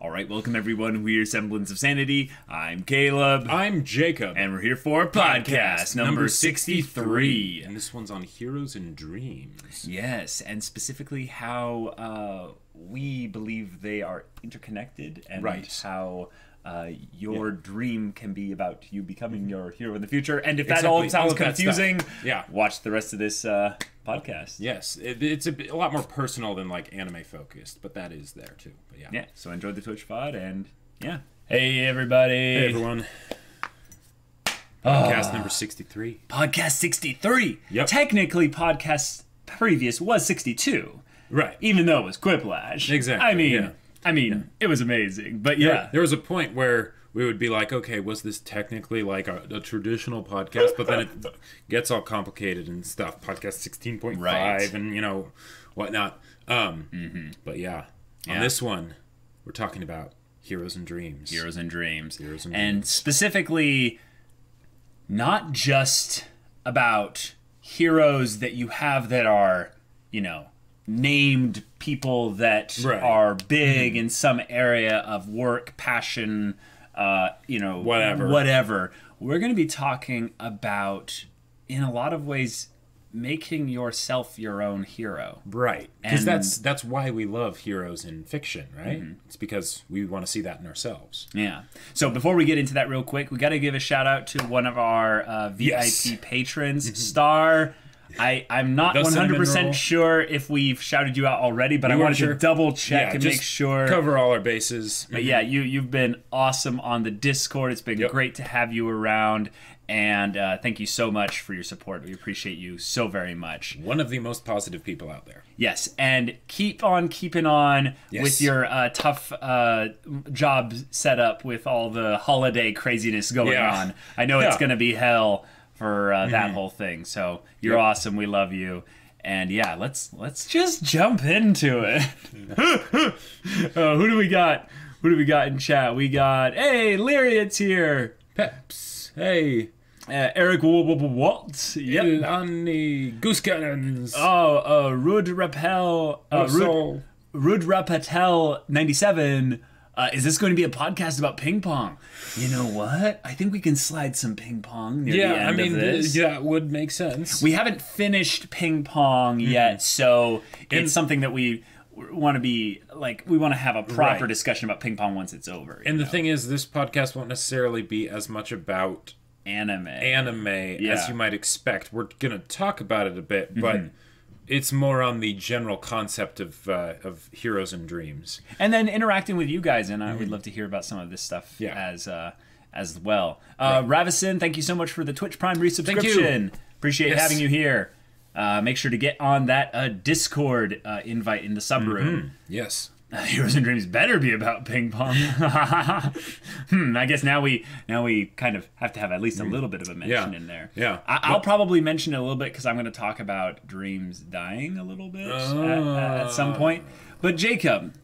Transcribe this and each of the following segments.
All right, welcome everyone. We're Semblance of Sanity. I'm Caleb. I'm Jacob. And we're here for podcast number 63. And this one's on heroes and dreams. Yes, and specifically how we believe they are interconnected and how your dream can be about you becoming your hero in the future. And if that all sounds confusing, watch the rest of this podcast. Yes, it's a lot more personal than like anime focused, but that is there too. But yeah. So enjoy the Twitch VOD and Hey everybody. Hey everyone. Podcast number 63. Podcast 63. Yep. Technically, podcast previous was 62. Right. Even though it was Quiplash. Exactly. I mean, it was amazing. But there was a point where we would be like, okay, was this technically like a traditional podcast? But then it gets all complicated and stuff. Podcast 16.5 and, you know, whatnot. But yeah, on this one, we're talking about heroes and dreams. Heroes and dreams. Heroes and And dreams. specifically, not just about heroes that you have that are, you know, named people that are big in some area of work, passion, you know, whatever. We're going to be talking about, in a lot of ways, making yourself your own hero. Right. Because that's why we love heroes in fiction, right? It's because we want to see that in ourselves. Yeah. So before we get into that real quick, we got to give a shout out to one of our VIP patrons, Star. I'm not 100% sure if we've shouted you out already, but I wanted to double check and make sure. Cover all our bases. But yeah, you've been awesome on the Discord. It's been great to have you around. And thank you so much for your support. We appreciate you so very much. One of the most positive people out there. Yes, and keep on keeping on with your tough job setup with all the holiday craziness going on. I know it's going to be hell for that whole thing. So you're awesome. We love you. And yeah, let's just jump into it. Who do we got? Who do we got in chat? We got Lyriat's here. Peps. Hey. Eric Waltz. Yep. Ilani Goose Cannons. Rud Rappel. Rud Rapatel 97. Is this going to be a podcast about ping pong? You know what? I think we can slide some ping pong near the end of this. Yeah, it would make sense. We haven't finished ping pong yet, so it's something that we want to be like. We want to have a proper discussion about ping pong once it's over. And the thing is, this podcast won't necessarily be as much about anime as you might expect. We're gonna talk about it a bit, but it's more on the general concept of heroes and dreams, and then interacting with you guys. And I would love to hear about some of this stuff as well. Ravison, thank you so much for the Twitch Prime resubscription. Appreciate having you here. Make sure to get on that Discord invite in the sub room. Yes. Heroes and Dreams better be about ping pong. I guess now we kind of have to have at least a little bit of a mention in there. Yeah. I'll probably mention it a little bit because I'm going to talk about dreams dying a little bit at some point. But Jacob,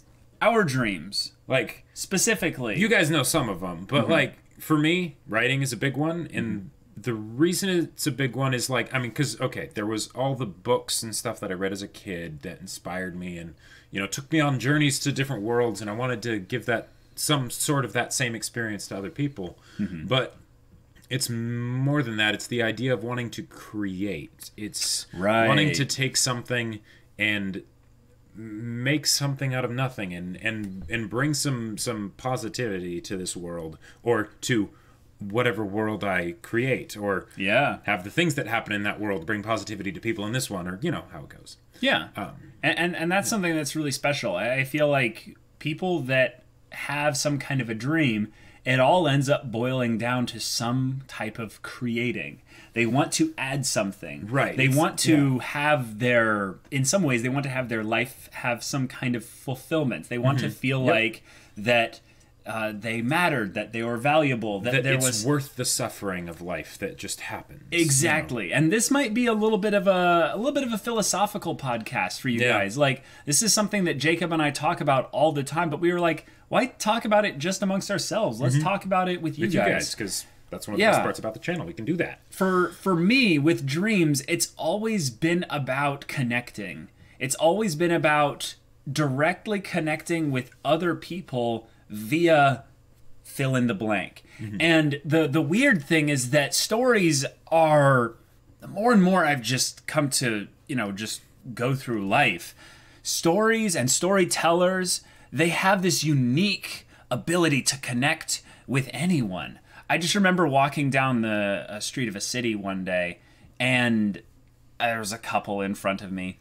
our dreams, like specifically, you guys know some of them, but like for me, writing is a big one, and the reason it's a big one is like, I mean, because there was all the books and stuff that I read as a kid that inspired me and, you know, took me on journeys to different worlds, and I wanted to give that some sort of that same experience to other people. But it's more than that. It's the idea of wanting to create. It's wanting to take something and make something out of nothing and bring some positivity to this world, or to whatever world I create, or have the things that happen in that world bring positivity to people in this one, or you know how it goes. And that's something that's really special. I feel like people that have some kind of a dream, it all ends up boiling down to some type of creating. They want to add something. They want to have their, in some ways, they want to have their life have some kind of fulfillment. They want to feel like that they mattered, that they were valuable, that there was worth the suffering of life that just happens. Exactly. You know? And this might be a little bit of a philosophical podcast for you guys. Like, this is something that Jacob and I talk about all the time, but we were like, why talk about it just amongst ourselves? Let's talk about it with you guys, because that's one of the best parts about the channel. We can do that. For me, with dreams, it's always been about connecting. It's always been about directly connecting with other people via fill in the blank. And the weird thing is that stories are, the more and more I've just come to, just go through life, stories and storytellers, they have this unique ability to connect with anyone. I just remember walking down the street of a city one day, and there was a couple in front of me,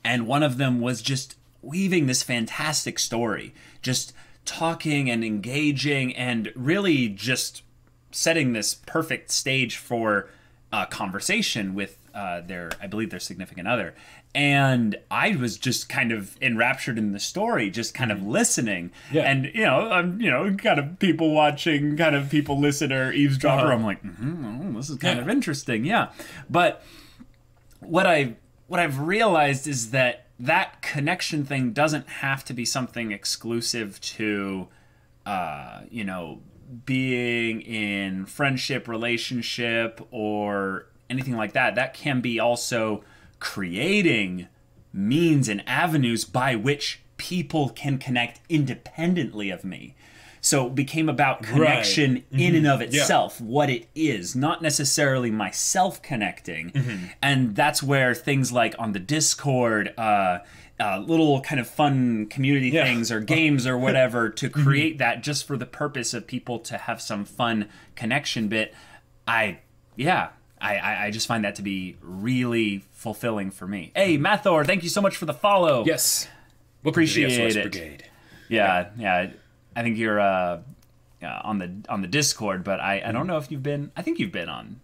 and one of them was just weaving this fantastic story, just talking and engaging and really just setting this perfect stage for a conversation with I believe their significant other. And I was just kind of enraptured in the story, just kind of listening. Yeah. And, I'm, kind of people watching, kind of people listener, eavesdropper. I'm like, this is kind of interesting. Yeah. But what I've realized is that connection thing doesn't have to be something exclusive to, being in friendship, relationship, or anything like that. That can be also creating means and avenues by which people can connect independently of me. So it became about connection in and of itself, what it is, not necessarily myself connecting. And that's where things like on the Discord, little kind of fun community things or games or whatever to create that just for the purpose of people to have some fun connection bit. I just find that to be really fulfilling for me. Hey, Mathor, thank you so much for the follow. Yes. Appreciate SOS it. Brigade. Yeah. I think you're on the Discord, but I don't know if you've been. I think you've been on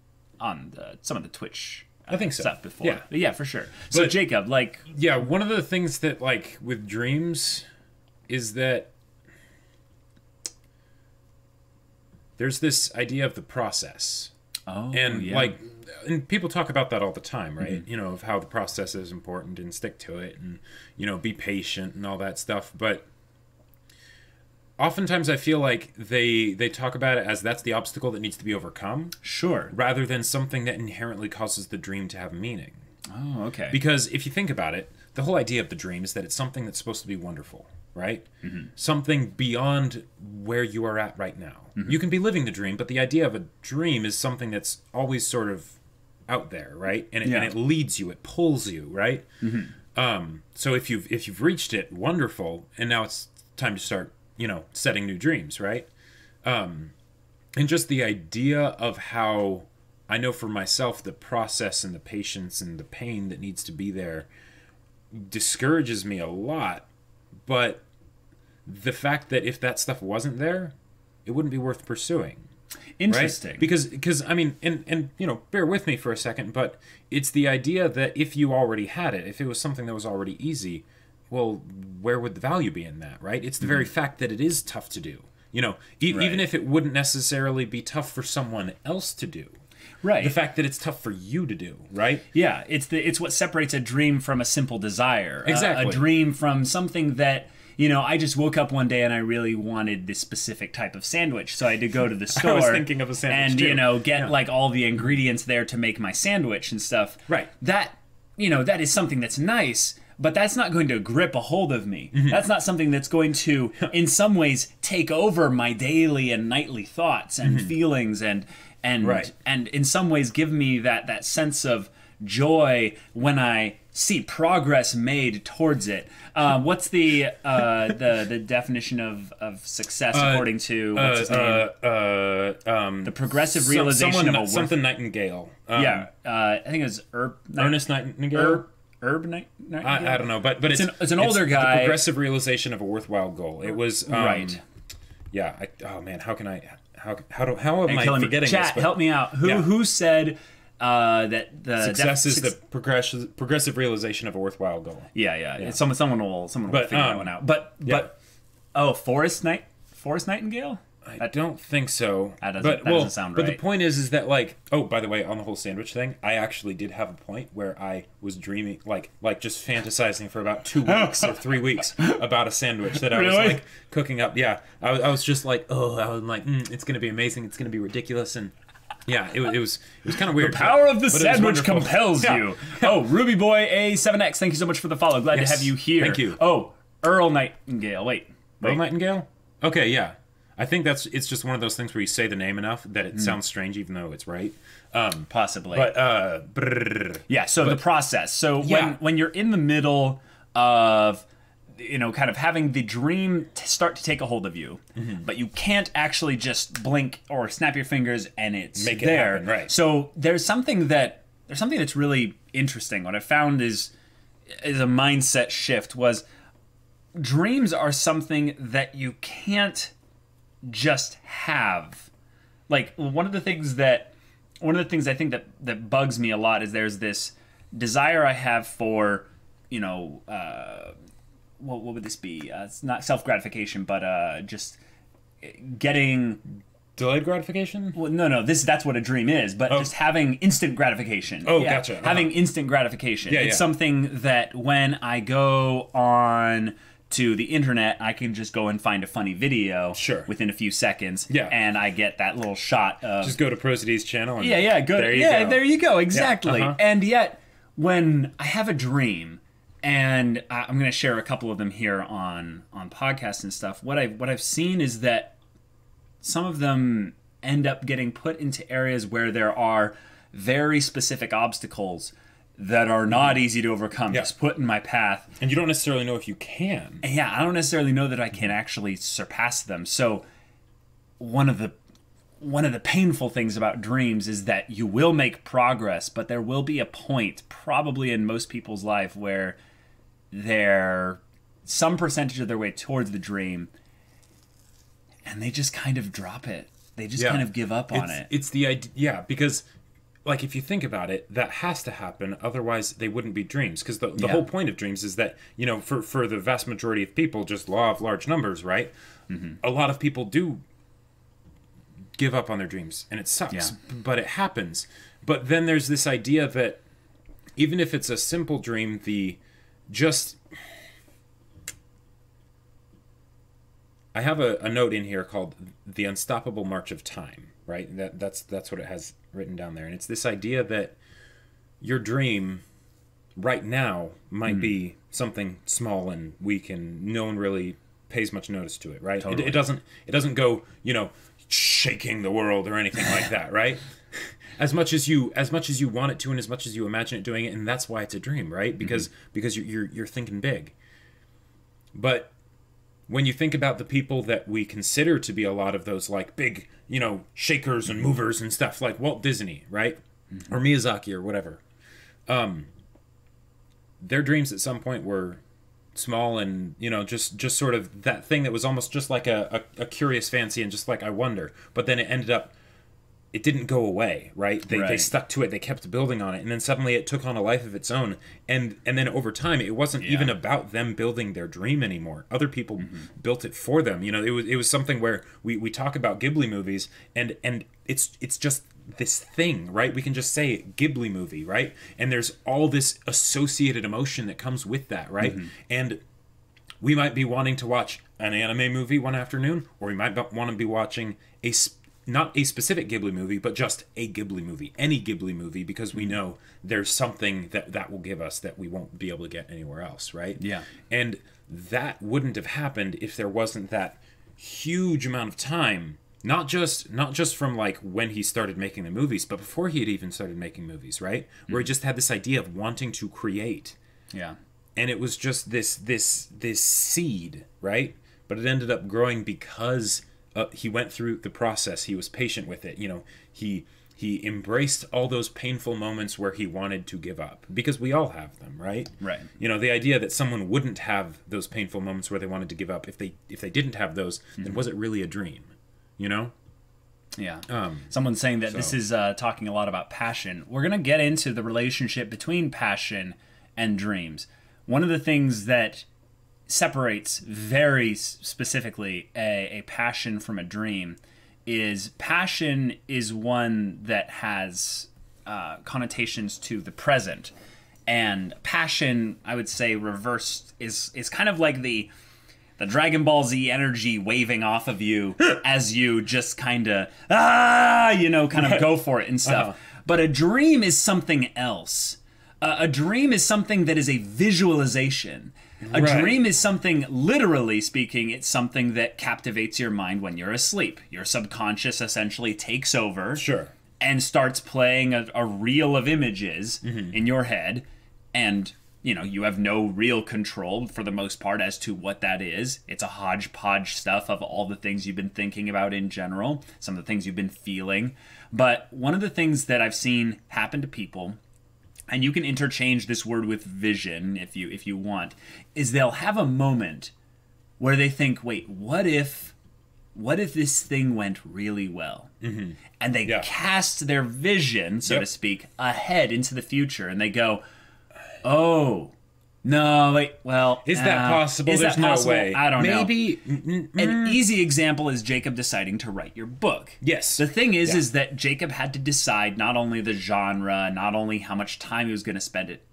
some of the Twitch. I think so. Stuff before. Yeah. But yeah, for sure. So but, Jacob, one of the things that with dreams is that there's this idea of the process. Oh, and and people talk about that all the time, right? Of how the process is important and stick to it and be patient and all that stuff, but oftentimes I feel like they talk about it as that's the obstacle that needs to be overcome. Sure. Rather than something that inherently causes the dream to have meaning. Oh, okay. Because if you think about it, the whole idea of the dream is that it's something that's supposed to be wonderful, right? Something beyond where you are at right now. You can be living the dream, but the idea of a dream is something that's always sort of out there, right? And it leads you, it pulls you, right? So if you've reached it, wonderful, and now it's time to start setting new dreams, right? And just the idea of how I know for myself the process and the patience and the pain that needs to be there discourages me a lot. But the fact that if that stuff wasn't there, it wouldn't be worth pursuing. Interesting. Right? Because I mean, and bear with me for a second, but it's the idea that if you already had it, if it was something that was already easy, well, where would the value be in that, right? It's the very fact that it is tough to do. Even if it wouldn't necessarily be tough for someone else to do. Right. The fact that it's tough for you to do, right? Yeah, it's what separates a dream from a simple desire. Exactly. A dream from something that, I just woke up one day and I really wanted this specific type of sandwich, so I had to go to the store. I was thinking of a sandwich and, get all the ingredients there to make my sandwich and stuff. Right. That is something that's nice. But that's not going to grip a hold of me. That's not something that's going to, in some ways, take over my daily and nightly thoughts and feelings and in some ways give me that sense of joy when I see progress made towards it. What's the definition of success according to what's his name? The progressive realization of something Nightingale. I think it was Ernest Nightingale. Nightingale? I don't know, but it's an older guy. The progressive realization of a worthwhile goal. It was right. Yeah. How am I forgetting Chat, this? Help me out. Who said that the success is the progressive realization of a worthwhile goal? Yeah. Someone will figure that one out. But Forrest Nightingale? I don't think so. That doesn't sound right. But the point is that by the way, on the whole sandwich thing, I actually did have a point where I was dreaming, just fantasizing for about 2 weeks or 3 weeks about a sandwich that I was cooking up. Yeah, I was just I was like, it's gonna be amazing, it's gonna be ridiculous, and yeah, it was kind of weird. The power of the sandwich compels you. Oh, Ruby Boy A7X, thank you so much for the follow. Glad to have you here. Thank you. Oh, Earl Nightingale. Wait. Earl Nightingale. Okay, yeah. I think it's just one of those things where you say the name enough that it sounds strange even though it's right. Possibly. But yeah, so the process. So Yeah. when you're in the middle of kind of having the dream start to take a hold of you, but you can't actually just blink or snap your fingers and it's Make it there. happen, right. So there's something that's really interesting. What I found is a mindset shift was dreams are something that you can't just have. Like one of the things I think that bugs me a lot is there's this desire I have for, what would this be? It's not self-gratification, but just getting... Delayed gratification? Well, no, that's what a dream is, but just having instant gratification. Oh, gotcha. Having instant gratification. Yeah, it's something that when I go on to the internet, I can just go and find a funny video within a few seconds. Yeah. And I get that little shot of... Just go to Proceeds channel and good. There you go. There you go. Exactly. Yeah, And yet, when I have a dream, and I'm going to share a couple of them here on podcasts and stuff, what I've seen is that some of them end up getting put into areas where there are very specific obstacles that are not easy to overcome, just put in my path. And you don't necessarily know if you can. And I don't necessarily know that I can actually surpass them. So one of the painful things about dreams is that you will make progress, but there will be a point, probably in most people's life, where they're some percentage of their way towards the dream, and they just kind of drop it. They just kind of give up on it. It's the idea, because like if you think about it, that has to happen, otherwise they wouldn't be dreams. Because the whole point of dreams is that, for the vast majority of people, just law of large numbers, right? A lot of people do give up on their dreams, and it sucks, but it happens. But then there's this idea that even if it's a simple dream, I have a note in here called The Unstoppable March of Time, right? That's what it has written down there. And it's this idea that your dream right now might be something small and weak and no one really pays much notice to it, right? Totally. It doesn't go, shaking the world or anything like that, right? As much as you want it to, and as much as you imagine it doing it, and that's why it's a dream, right? Because you're thinking big. But when you think about the people that we consider to be a lot of those like big, shakers and movers and stuff, like Walt Disney, right? Or Miyazaki or whatever. Their dreams at some point were small and, just sort of that thing that was almost just like a curious fancy and just like, I wonder. But then it ended up, it didn't go away, right? They stuck to it. They kept building on it. And then suddenly it took on a life of its own. And then over time, it wasn't even about them building their dream anymore. Other people built it for them. It was something where we talk about Ghibli movies and it's just this thing, right? We can just say Ghibli movie, right? And there's all this associated emotion that comes with that, right? And we might be wanting to watch an anime movie one afternoon, or we might want to be watching not a specific Ghibli movie, but just a Ghibli movie, any Ghibli movie, because we know there's something that will give us that we won't be able to get anywhere else, right? Yeah. And that wouldn't have happened if there wasn't that huge amount of time, not just from like when he started making the movies, but before he had even started making movies, right? Where he just had this idea of wanting to create. Yeah. And it was just this seed, right? But it ended up growing because he went through the process. He was patient with it. He embraced all those painful moments where he wanted to give up, because we all have them, right? Right. The idea that someone wouldn't have those painful moments where they wanted to give up, if they didn't have those, then was it really a dream? Yeah. Someone's saying that this is talking a lot about passion. We're going to get into the relationship between passion and dreams. One of the things that separates very specifically a passion from a dream is passion is one that has connotations to the present, and passion, I would say, reversed is kind of like the Dragon Ball Z energy waving off of you as you just kind of go for it and stuff. But a dream is something else. A dream is something that is a visualization. A Right. dream is something, literally speaking, it's something that captivates your mind when you're asleep. Your subconscious essentially takes over Sure. and starts playing a reel of images in your head, and you have no real control for the most part as to what that is. It's a hodgepodge stuff of all the things you've been thinking about in general, some of the things you've been feeling. But one of the things that I've seen happen to people, and you can interchange this word with vision if you want, is they'll have a moment where they think, wait, what if this thing went really well? And they cast their vision, so to speak, ahead into the future, and they go, oh, no, wait, well... Is that possible? Is There's that possible? no way. I don't know. Maybe. An easy example is Jacob deciding to write your book. Yes. The thing is that Jacob had to decide not only the genre, not only how much time he was going to spend it,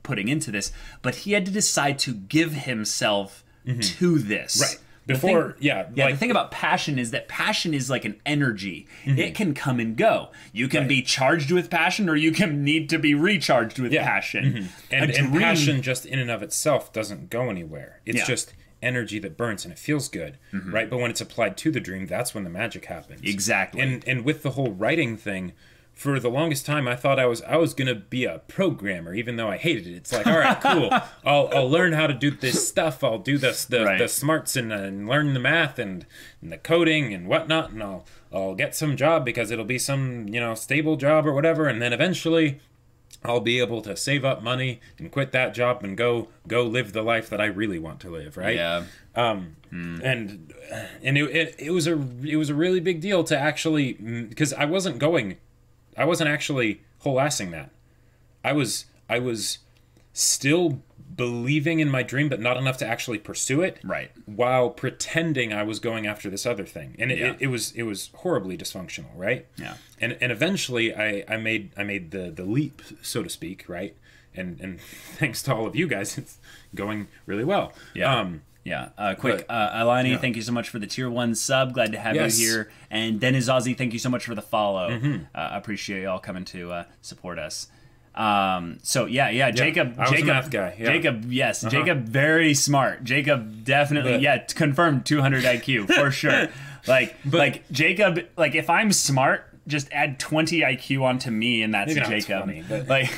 putting into this, but he had to decide to give himself to this. Right. The thing about passion is that passion is like an energy. It can come and go. You can be charged with passion, or you can need to be recharged with passion. And passion just in and of itself doesn't go anywhere. It's just energy that burns and it feels good, right? But when it's applied to the dream, that's when the magic happens. Exactly. And with the whole writing thing, for the longest time, I thought I was gonna be a programmer, even though I hated it. It's like, all right, cool. I'll learn how to do this stuff. I'll do the smarts and learn the math and the coding and whatnot, and I'll get some job because it'll be some stable job or whatever, and then eventually I'll be able to save up money and quit that job and go live the life that I really want to live, right? Yeah. And it was a really big deal to actually, because I wasn't actually whole-assing that. I was still believing in my dream, but not enough to actually pursue it. Right. While pretending I was going after this other thing, and it was horribly dysfunctional, right? Yeah. And eventually I made the leap, so to speak, right? And thanks to all of you guys, it's going really well. Yeah. Alani, thank you so much for the tier 1 sub. Glad to have you here. And Dennis Ozzy, thank you so much for the follow. Appreciate y'all coming to support us. Jacob. I was a math guy. Yeah. Jacob, yes. Jacob, very smart. Jacob, definitely, confirmed 200 IQ for sure. Like Jacob, like if I'm smart, just add 20 IQ onto me, and that's Jacob. 20, but... Like.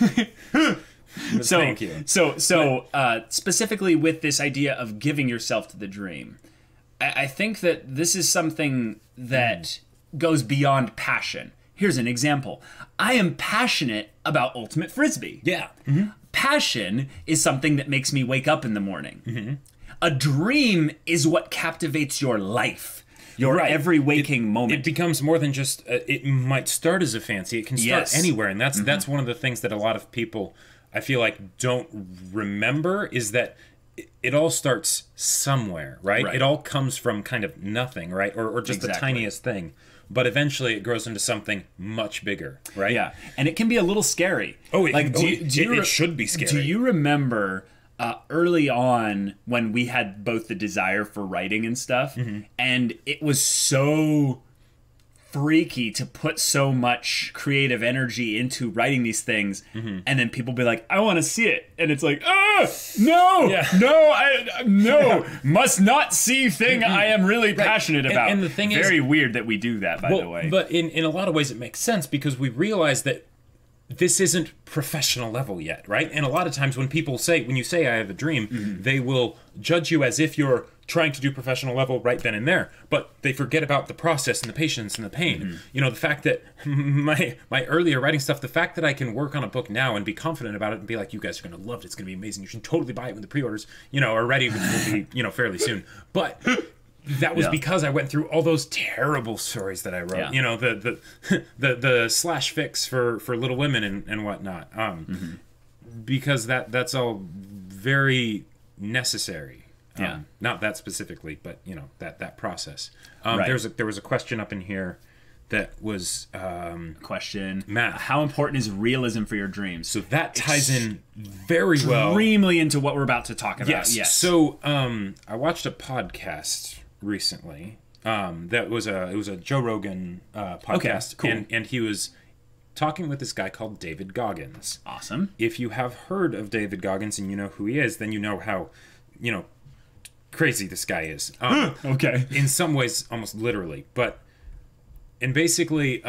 Thank you. So specifically with this idea of giving yourself to the dream, I think that this is something that goes beyond passion. Here's an example. I am passionate about Ultimate Frisbee. Yeah. Passion is something that makes me wake up in the morning. A dream is what captivates your life. Your every waking moment. It becomes more than just, it might start as a fancy. It can start anywhere. And that's one of the things that a lot of people, I feel like, don't remember, is that it all starts somewhere, right? It all comes from kind of nothing, right? Or just the tiniest thing. But eventually it grows into something much bigger, right? Yeah. And it can be a little scary. It should be scary. Do you remember early on when we had both the desire for writing and stuff, and it was so freaky to put so much creative energy into writing these things, and then people be like, I want to see it, and it's like, no, must not see thing I am really passionate about. And the thing is, very weird that we do that, by the way. But in a lot of ways it makes sense, because we realize that this isn't professional level yet, right? And a lot of times when you say I have a dream, they will judge you as if you're trying to do professional level right then and there, but they forget about the process and the patience and the pain. The fact that my earlier writing stuff, the fact that I can work on a book now and be confident about it and be like, you guys are going to love it, it's going to be amazing, you should totally buy it when the pre-orders, are ready, which will be, fairly soon. But that was because I went through all those terrible stories that I wrote. The slash fix for Little Women and whatnot. Because that's all very necessary. Not that specifically, but that process. There was a question up in here that was question math. How important is realism for your dreams? So that ties in very well, extremely into what we're about to talk about. Yes. So I watched a podcast recently. It was a Joe Rogan podcast. Okay, cool. And he was talking with this guy called David Goggins. Awesome. If you have heard of David Goggins and you know who he is, then you know how you know, crazy this guy is. Okay. In some ways, almost literally. And basically,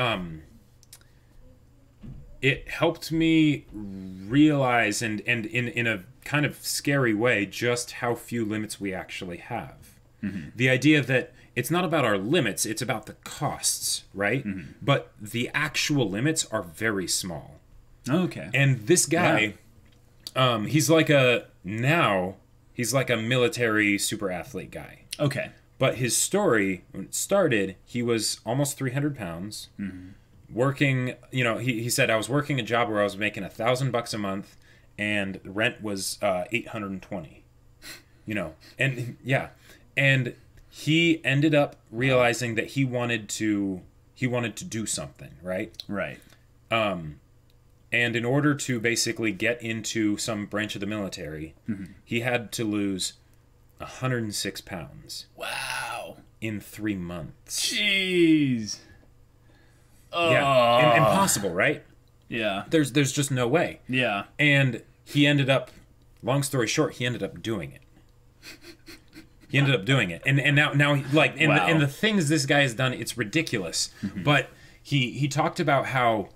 it helped me realize, and in a kind of scary way, just how few limits we actually have. The idea that it's not about our limits, it's about the costs, right? But the actual limits are very small. Okay. And this guy, he's like a military super athlete guy. Okay. But his story, when it started, he was almost 300 pounds, working, you know, he said, I was working a job where I was making $1,000 a month, and the rent was 820, you know, and yeah. And he ended up realizing that he wanted to do something, right? Right. And in order to basically get into some branch of the military, he had to lose 106 pounds. Wow. In 3 months. Jeez. Yeah. Impossible, right? Yeah. There's just no way. Yeah. And he ended up, long story short, he ended up doing it. He ended up doing it, and now like and the things this guy has done, it's ridiculous. But he talked about how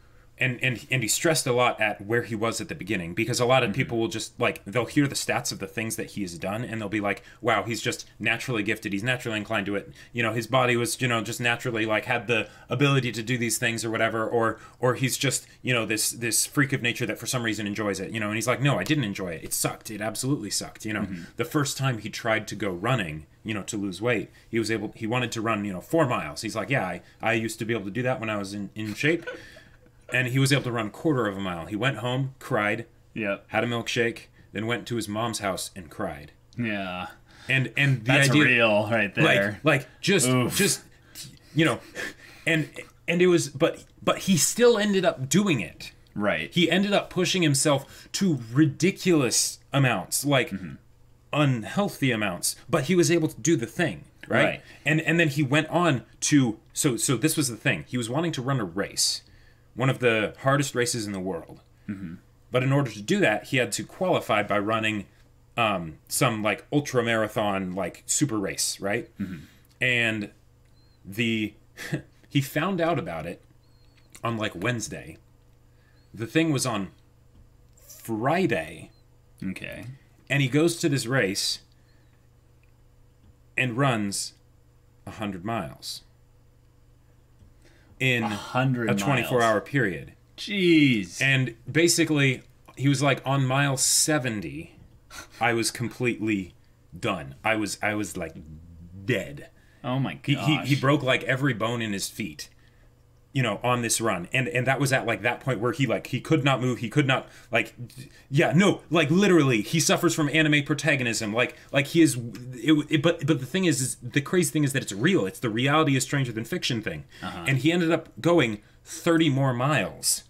and he stressed a lot at where he was at the beginning, because a lot of people will just like, they'll hear the stats of the things that he has done and they'll be like, wow, he's just naturally gifted, he's naturally inclined to it, you know, his body was, you know, just naturally like had the ability to do these things or whatever, or he's just, you know, this freak of nature that for some reason enjoys it, you know. And he's like, no, I didn't enjoy it, it sucked, it absolutely sucked, you know. The first time he tried to go running, you know, to lose weight, he wanted to run, you know, 4 miles. He's like, yeah, I used to be able to do that when I was in shape. And he was able to run a quarter of a mile. He went home, cried, had a milkshake, then went to his mom's house and cried. Yeah. And the That's idea, real right there. Like just you know, and it was, but he still ended up doing it. Right. He ended up pushing himself to ridiculous amounts, like unhealthy amounts, but he was able to do the thing, right? And then he went on to, so this was the thing. He was wanting to run a race, one of the hardest races in the world. But in order to do that, he had to qualify by running some like ultra marathon, like super race, right? And he found out about it on like Wednesday. The thing was on Friday. Okay. And he goes to this race and runs 100 miles in 100 a 24-hour period. Jeez. And basically, he was like, on mile 70, I was completely done. I was like dead. Oh my gosh. He broke like every bone in his feet, you know, on this run. And that was at like that point where he could not move. He could not like, literally he suffers from anime protagonism. Like he is, but the thing is the crazy thing is that it's real. It's the reality is stranger than fiction thing. And he ended up going 30 more miles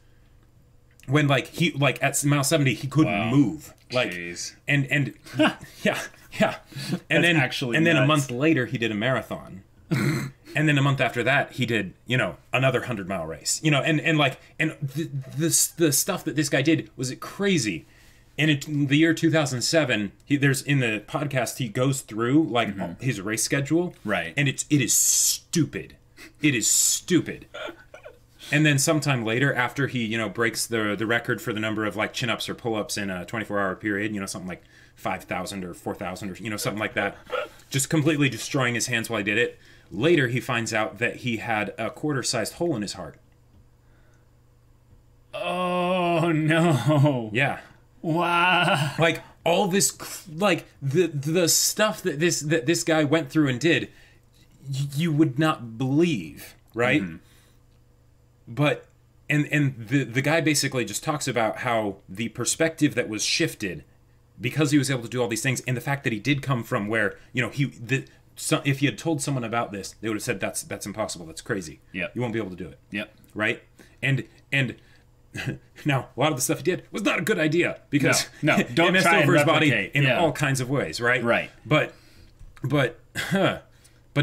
when like he, like at mile 70, he couldn't move. Like, jeez. And yeah. And then a month later he did a marathon. And then a month after that, he did, you know, another 100-mile race. You know, and the stuff that this guy did was crazy. And in the year 2007, there's in the podcast he goes through like his race schedule, right? And it is stupid. It is stupid. And then sometime later, after he, you know, breaks the record for the number of like chin-ups or pull-ups in a 24-hour period, you know, something like 5,000 or 4,000 or, you know, something like that, just completely destroying his hands while he did it. Later, he finds out that he had a quarter-sized hole in his heart. Oh, no. Yeah. Wow. Like, all this, like, the stuff that this guy went through and did, you would not believe, right? But, and the guy basically just talks about how the perspective that was shifted because he was able to do all these things, and the fact that he did come from where, you know, if he had told someone about this, they would have said that's impossible, that's crazy. Yep. You won't be able to do it. Yep. Right? And now a lot of the stuff he did was not a good idea because no, don't it messed try over and his body in yeah. all kinds of ways, right? Right. But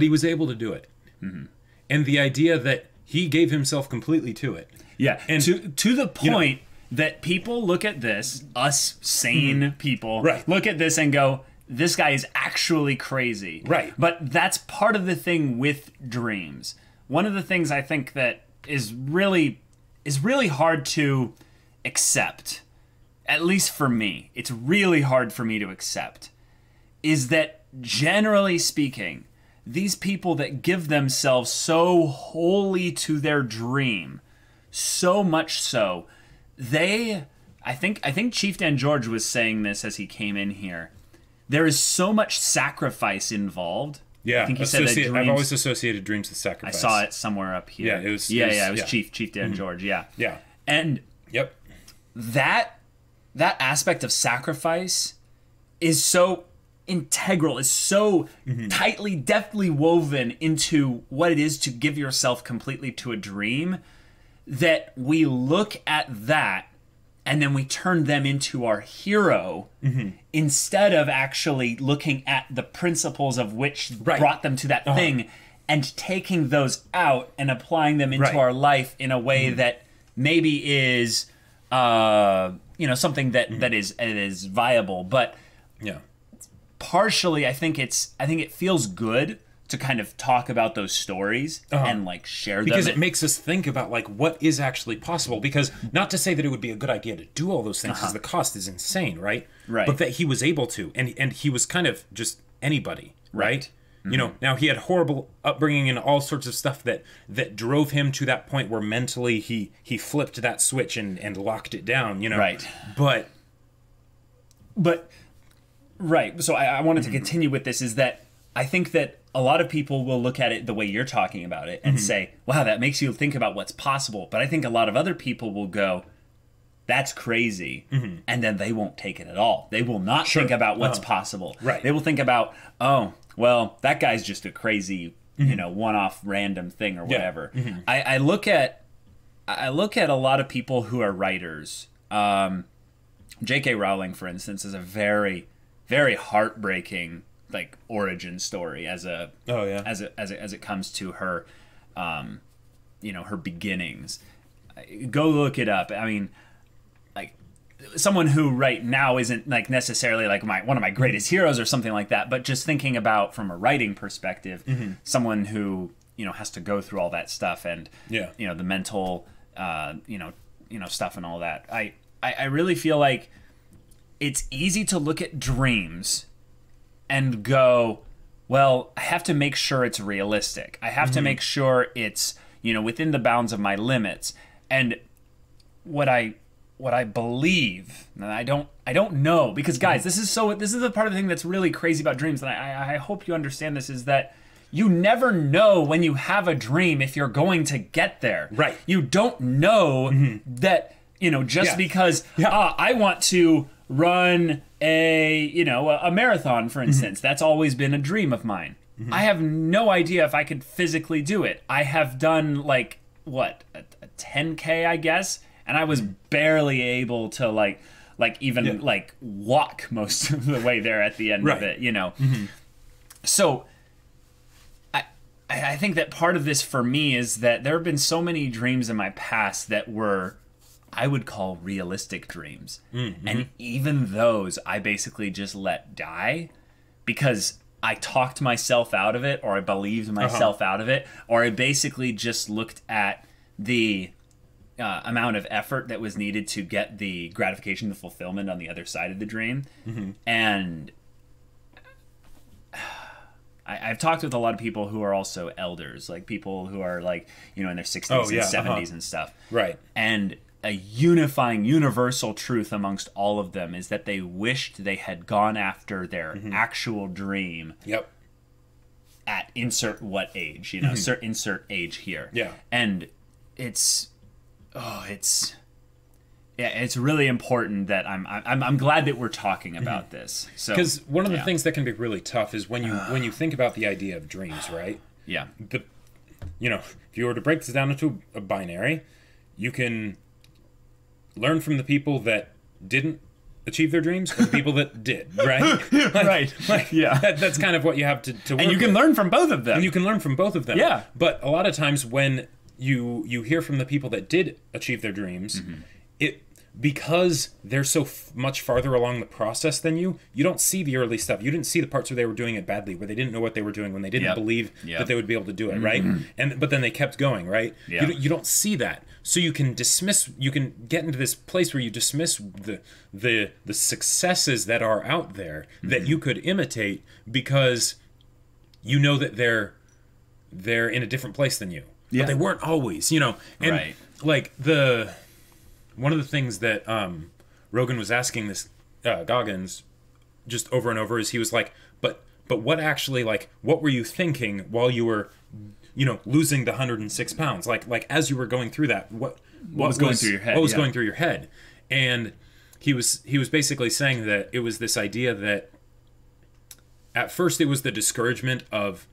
he was able to do it. And the idea that he gave himself completely to it. Yeah. And to the point that people look at this, us sane people, right, look at this and go, this guy is actually crazy. Right. But that's part of the thing with dreams. One of the things I think that is really hard to accept, at least for me, it's really hard for me to accept, is that generally speaking, these people that give themselves so wholly to their dream, so much so, I think Chief Dan George was saying this as he came in here. There is so much sacrifice involved. Yeah, I think he said that dreams, I've always associated dreams with sacrifice. I saw it somewhere up here. Yeah, it was Chief Dan George. Yeah, yeah, and yep, that aspect of sacrifice is so integral, is so tightly, deftly woven into what it is to give yourself completely to a dream, that we look at that and then we turn them into our hero instead of actually looking at the principles of which brought them to that thing and taking those out and applying them into our life in a way that maybe is something that is viable. But partially I think it feels good to kind of talk about those stories and like share them. Because it makes us think about like what is actually possible. Because not to say that it would be a good idea to do all those things, because the cost is insane, right? Right. But that he was able to, and he was kind of just anybody, right? You know, now he had horrible upbringing and all sorts of stuff that drove him to that point where mentally he flipped that switch and locked it down, you know? Right. But right. So I wanted to continue with this, is that I think that a lot of people will look at it the way you're talking about it and say, wow, that makes you think about what's possible. But I think a lot of other people will go, that's crazy. And then they won't take it at all. They will not think about what's possible. Right. They will think about, oh, well, that guy's just a crazy, one-off random thing or whatever. I look at a lot of people who are writers. J.K. Rowling, for instance, is a very, very heartbreaking like origin story as it comes to her her beginnings. Go look it up. I mean, like, someone who right now isn't like necessarily like one of my greatest heroes or something like that, but just thinking about from a writing perspective, someone who has to go through all that stuff and the mental stuff and all that. I really feel like it's easy to look at dreams and go, well, I have to make sure it's realistic. I have to make sure it's, within the bounds of my limits. And what I believe, and I don't know, because guys, this is the part of the thing that's really crazy about dreams, and I hope you understand this, is that you never know when you have a dream if you're going to get there. Right. You don't know that, just because I want to run a marathon, for instance. That's always been a dream of mine. I have no idea if I could physically do it. I have done like a 10K, I guess, and I was barely able to even walk most of the way there at the end of it, So I think that part of this for me is that there have been so many dreams in my past that were, I would call, realistic dreams. And even those I basically just let die because I talked myself out of it, or I believed myself out of it, or I basically just looked at the amount of effort that was needed to get the gratification, the fulfillment on the other side of the dream. And I've talked with a lot of people who are also elders, like people who are like, in their 60s and 70s and stuff. Right. And a unifying, universal truth amongst all of them is that they wished they had gone after their actual dream. Yep. At insert what age, insert age here. Yeah. And it's really important that I'm glad that we're talking about this. So, because one of the things that can be really tough is when you think about the idea of dreams, right? Yeah. If you were to break this down into a binary, you can learn from the people that didn't achieve their dreams and the people that did, right? Right. That's kind of what you have to work and you can learn from both of them. And you can learn from both of them. Yeah. But a lot of times when you hear from the people that did achieve their dreams, because they're so much farther along the process than you don't see the early stuff. You didn't see the parts where they were doing it badly, where they didn't know what they were doing, when they didn't believe that they would be able to do it, right? But then they kept going, right? You don't see that. So you can get into this place where you dismiss the successes that are out there that you could imitate, because you know that they're in a different place than you. But they weren't always, you know. And like one of the things that Rogan was asking this Goggins just over and over is, he was like, but what actually, like, what were you thinking while you were, you know, losing the 106 pounds? Like as you were going through that, what was going through your head? What was going through your head? And he was basically saying that it was this idea that at first it was the discouragement of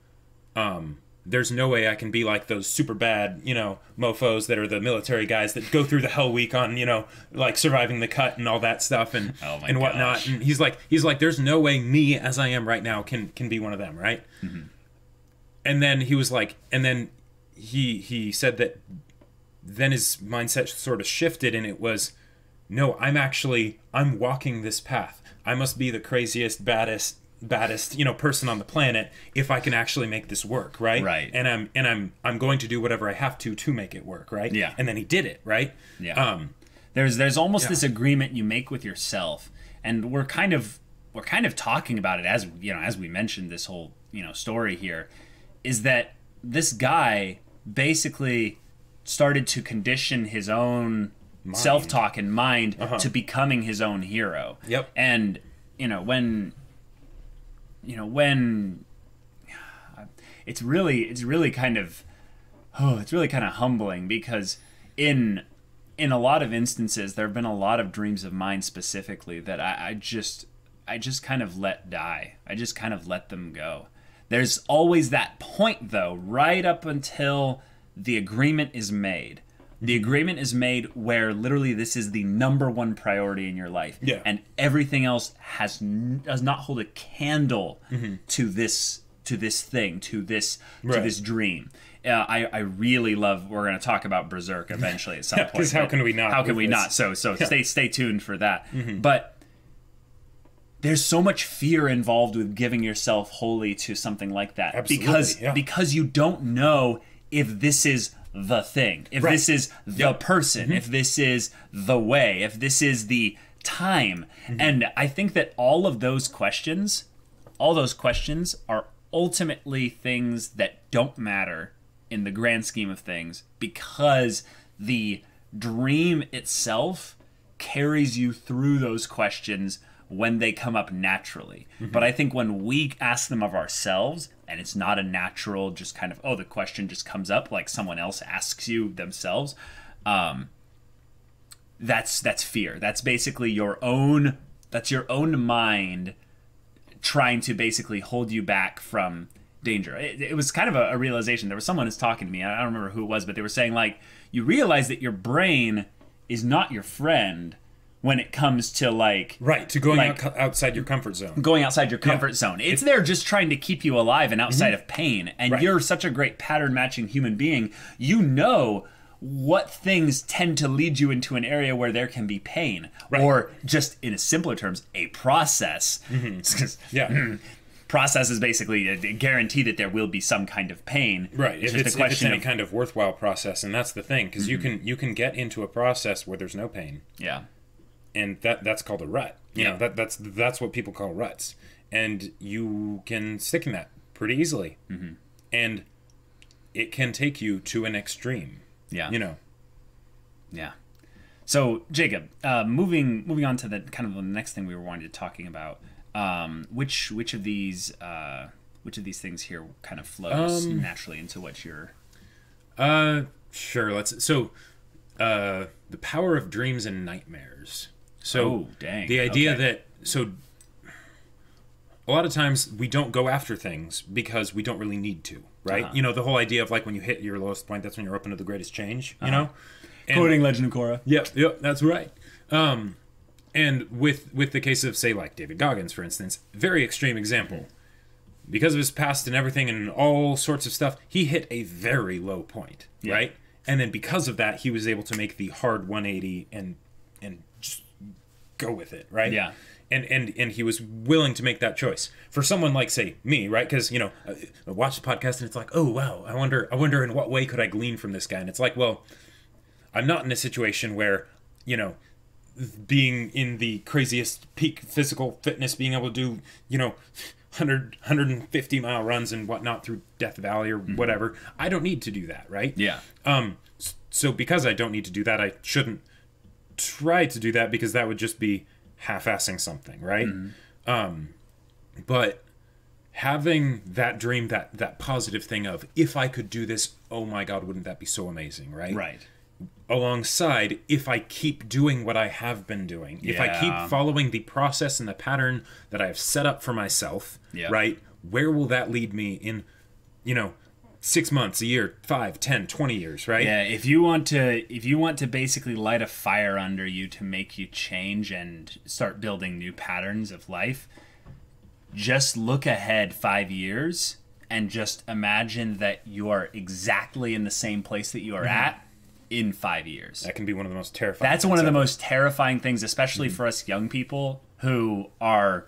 there's no way I can be like those super bad, you know, mofos that are the military guys that go through the hell week on, you know, like surviving the cut and all that stuff and whatnot. Gosh. And he's like, there's no way me as I am right now can be one of them, right? And then he was like, and then he said that then his mindset sort of shifted, and it was, no, I'm walking this path. I must be the craziest, baddest, you know, person on the planet if I can actually make this work, right? Right. And I'm going to do whatever I have to make it work, right? Yeah. And then he did it, right? Yeah. There's almost this agreement you make with yourself, and we're kind of talking about it as, you know, as we mentioned this whole, you know, story here, is that this guy basically started to condition his own self-talk and mind to becoming his own hero. Yep. And when it's really kind of humbling, because in a lot of instances there have been a lot of dreams of mine specifically that I just kind of let die. I just kind of let them go. There's always that point, though, right up until the agreement is made. The agreement is made where literally this is the number one priority in your life, and everything else does not hold a candle to this thing, to this dream. I really love. We're going to talk about Berserk eventually at some point. Because how can we not? How can we not? So stay tuned for that. But there's so much fear involved with giving yourself wholly to something like that. Absolutely, because you don't know if this is the thing, if this is the person, if this is the way, if this is the time. And I think that all those questions are ultimately things that don't matter in the grand scheme of things, because the dream itself carries you through those questions when they come up naturally. But I think when we ask them of ourselves, and it's not a natural, just kind of, the question just comes up like someone else asks you themselves, that's fear. That's basically your own mind trying to basically hold you back from danger. It was kind of a realization. There was someone who's talking to me, I don't remember who it was, but they were saying, like, you realize that your brain is not your friend when it comes to going outside your comfort zone. Going outside your comfort zone. It's there just trying to keep you alive and outside of pain. And you're such a great pattern matching human being. You know what things tend to lead you into an area where there can be pain. Or just in simpler terms, a process. Process is basically a guarantee that there will be some kind of pain. Right. If it's any kind of worthwhile process, and that's the thing, because you can get into a process where there's no pain. Yeah. And that's called a rut. You know, that's what people call ruts. And you can stick in that pretty easily. And it can take you to an extreme. Yeah. You know. Yeah. So, Jacob, moving on to the kind of the next thing we were wanting to talking about, which of these things here kind of flows naturally into what you're... Sure, the power of dreams and nightmares. So the idea that a lot of times we don't go after things because we don't really need to, right? You know, the whole idea of like when you hit your lowest point, that's when you're open to the greatest change, you know? And, quoting Legend of Korra. Yep, that's right. And with the case of, say, like David Goggins, for instance, very extreme example. Because of his past and everything and all sorts of stuff, he hit a very low point, right? And then because of that, he was able to make the hard 180 and go with it, right? Yeah. And he was willing to make that choice. For someone like, say, me, right? Because, you know, I watch the podcast and it's like, oh, wow, I wonder in what way could I glean from this guy? And it's like, well, I'm not in a situation where, you know, being in the craziest peak physical fitness, being able to do, you know, 150-mile runs and whatnot through Death Valley or whatever. I don't need to do that, right? Yeah. So because I don't need to do that, I shouldn't try to do that, because that would just be half-assing something, right? But having that dream, that positive thing of, if I could do this, oh my God, wouldn't that be so amazing, right? Right. Alongside, if I keep doing what I have been doing, if I keep following the process and the pattern that I have set up for myself, right, where will that lead me in, you know, 6 months, a year, 5, 10, 20 years, right? Yeah, if you want to basically light a fire under you to make you change and start building new patterns of life, just look ahead 5 years and just imagine that you are exactly in the same place that you are at in 5 years. That can be one of the most terrifying. That's one of the most terrifying things, especially for us young people who are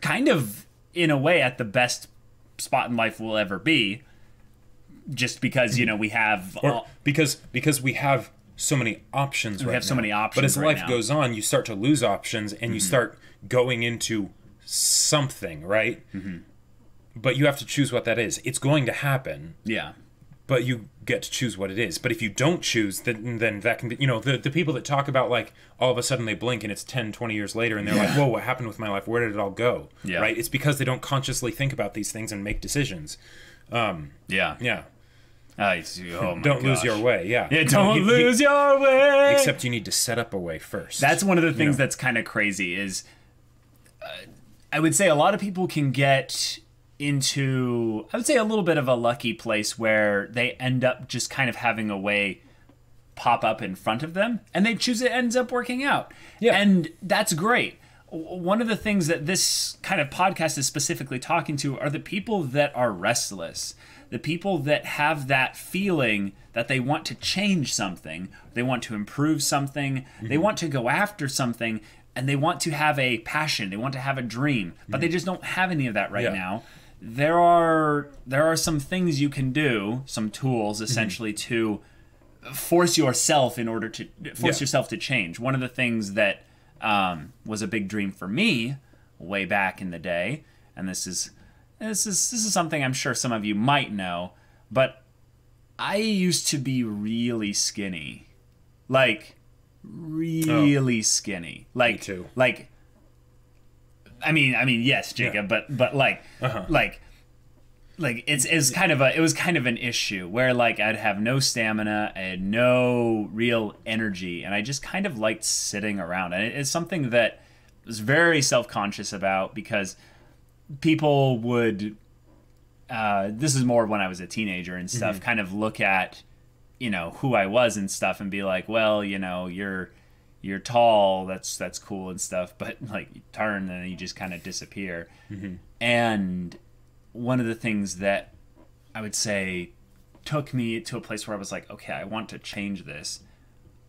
kind of, in a way, at the best spot in life we'll ever be. Just because, you know, we have... because we have so many options right now. We have so many options. But as life goes on, you start to lose options, and you start going into something, right? But you have to choose what that is. It's going to happen. Yeah. But you get to choose what it is. But if you don't choose, then that can be... You know, the people that talk about, like, all of a sudden they blink and it's 10, 20 years later, and they're like, whoa, what happened with my life? Where did it all go? Yeah. Right? It's because they don't consciously think about these things and make decisions. Yeah. Oh don't lose your way, don't lose your way. Except you need to set up a way first. That's one of the things that's kind of crazy is, I would say a lot of people can get into, I would say, a little bit of a lucky place where they end up just kind of having a way pop up in front of them, and they choose it, ends up working out. Yeah. And that's great. One of the things that this kind of podcast is specifically talking to are the people that are restless. The people that have that feeling that they want to change something, they want to improve something, they want to go after something, and they want to have a passion, they want to have a dream, but they just don't have any of that right now. There are some things you can do, some tools essentially to force yourself yourself to change. One of the things that was a big dream for me way back in the day, and this is something I'm sure some of you might know, but I used to be really skinny. Like, really skinny. Like, me too. Like, I mean, yes, Jacob, but like, it was kind of an issue where, like, I'd have no stamina, I had no real energy, and I just kind of liked sitting around. And it's something that I was very self-conscious about, because people would, this is more when I was a teenager and stuff, kind of look at, you know, who I was and stuff and be like, well, you know, you're tall, that's cool and stuff, but, like, you turn and you just kind of disappear. And one of the things that I would say took me to a place where I was like, okay, I want to change this.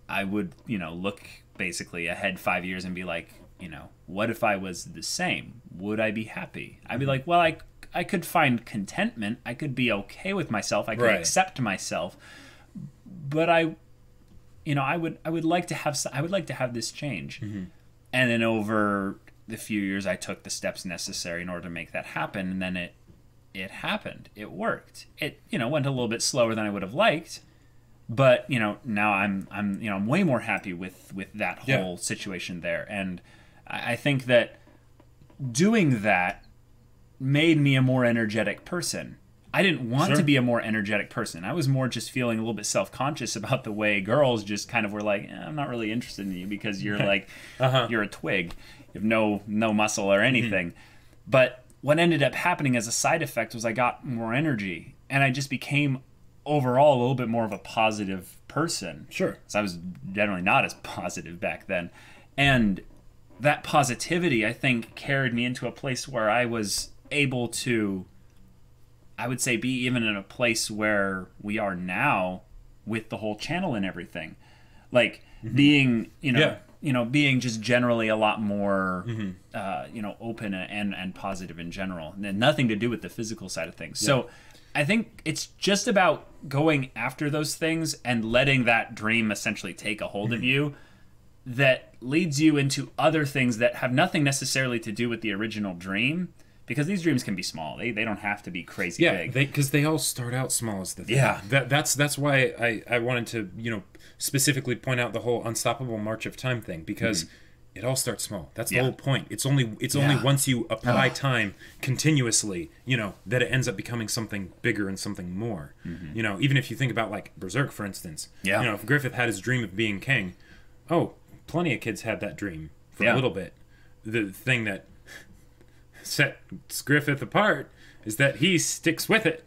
I would, you know, look basically ahead 5 years and be like, you know, what if I was the same? Would I be happy? I'd be like, well, I could find contentment. I could be okay with myself. I could accept myself. But I would like to have this change. And then over the few years, I took the steps necessary in order to make that happen. And then it happened. It worked. It, you know, went a little bit slower than I would have liked. But, you know, now I'm way more happy with that whole situation there. And I think that doing that made me a more energetic person. I didn't want to be a more energetic person. I was more just feeling a little bit self-conscious about the way girls just kind of were like, I'm not really interested in you because you're like, you're a twig. You have no muscle or anything. But what ended up happening as a side effect was I got more energy, and I just became overall a little bit more of a positive person. Sure. So I was generally not as positive back then. And that positivity, I think, carried me into a place where I was able to, I would say, be even in a place where we are now with the whole channel and everything. Like, being, you know, you know, being just generally a lot more, you know, open and positive in general, and nothing to do with the physical side of things. Yeah. So I think it's just about going after those things and letting that dream essentially take a hold of you, that leads you into other things that have nothing necessarily to do with the original dream, because these dreams can be small. They don't have to be crazy big. Yeah, because they all start out small as the thing. Yeah. That's why I wanted to, you know, specifically point out the whole unstoppable march of time thing, because it all starts small. That's the whole point. It's only once you apply time continuously, you know, that it ends up becoming something bigger and something more. You know, even if you think about like Berserk, for instance. Yeah. You know, if Griffith had his dream of being king, plenty of kids had that dream for a little bit. The thing that sets Griffith apart is that he sticks with it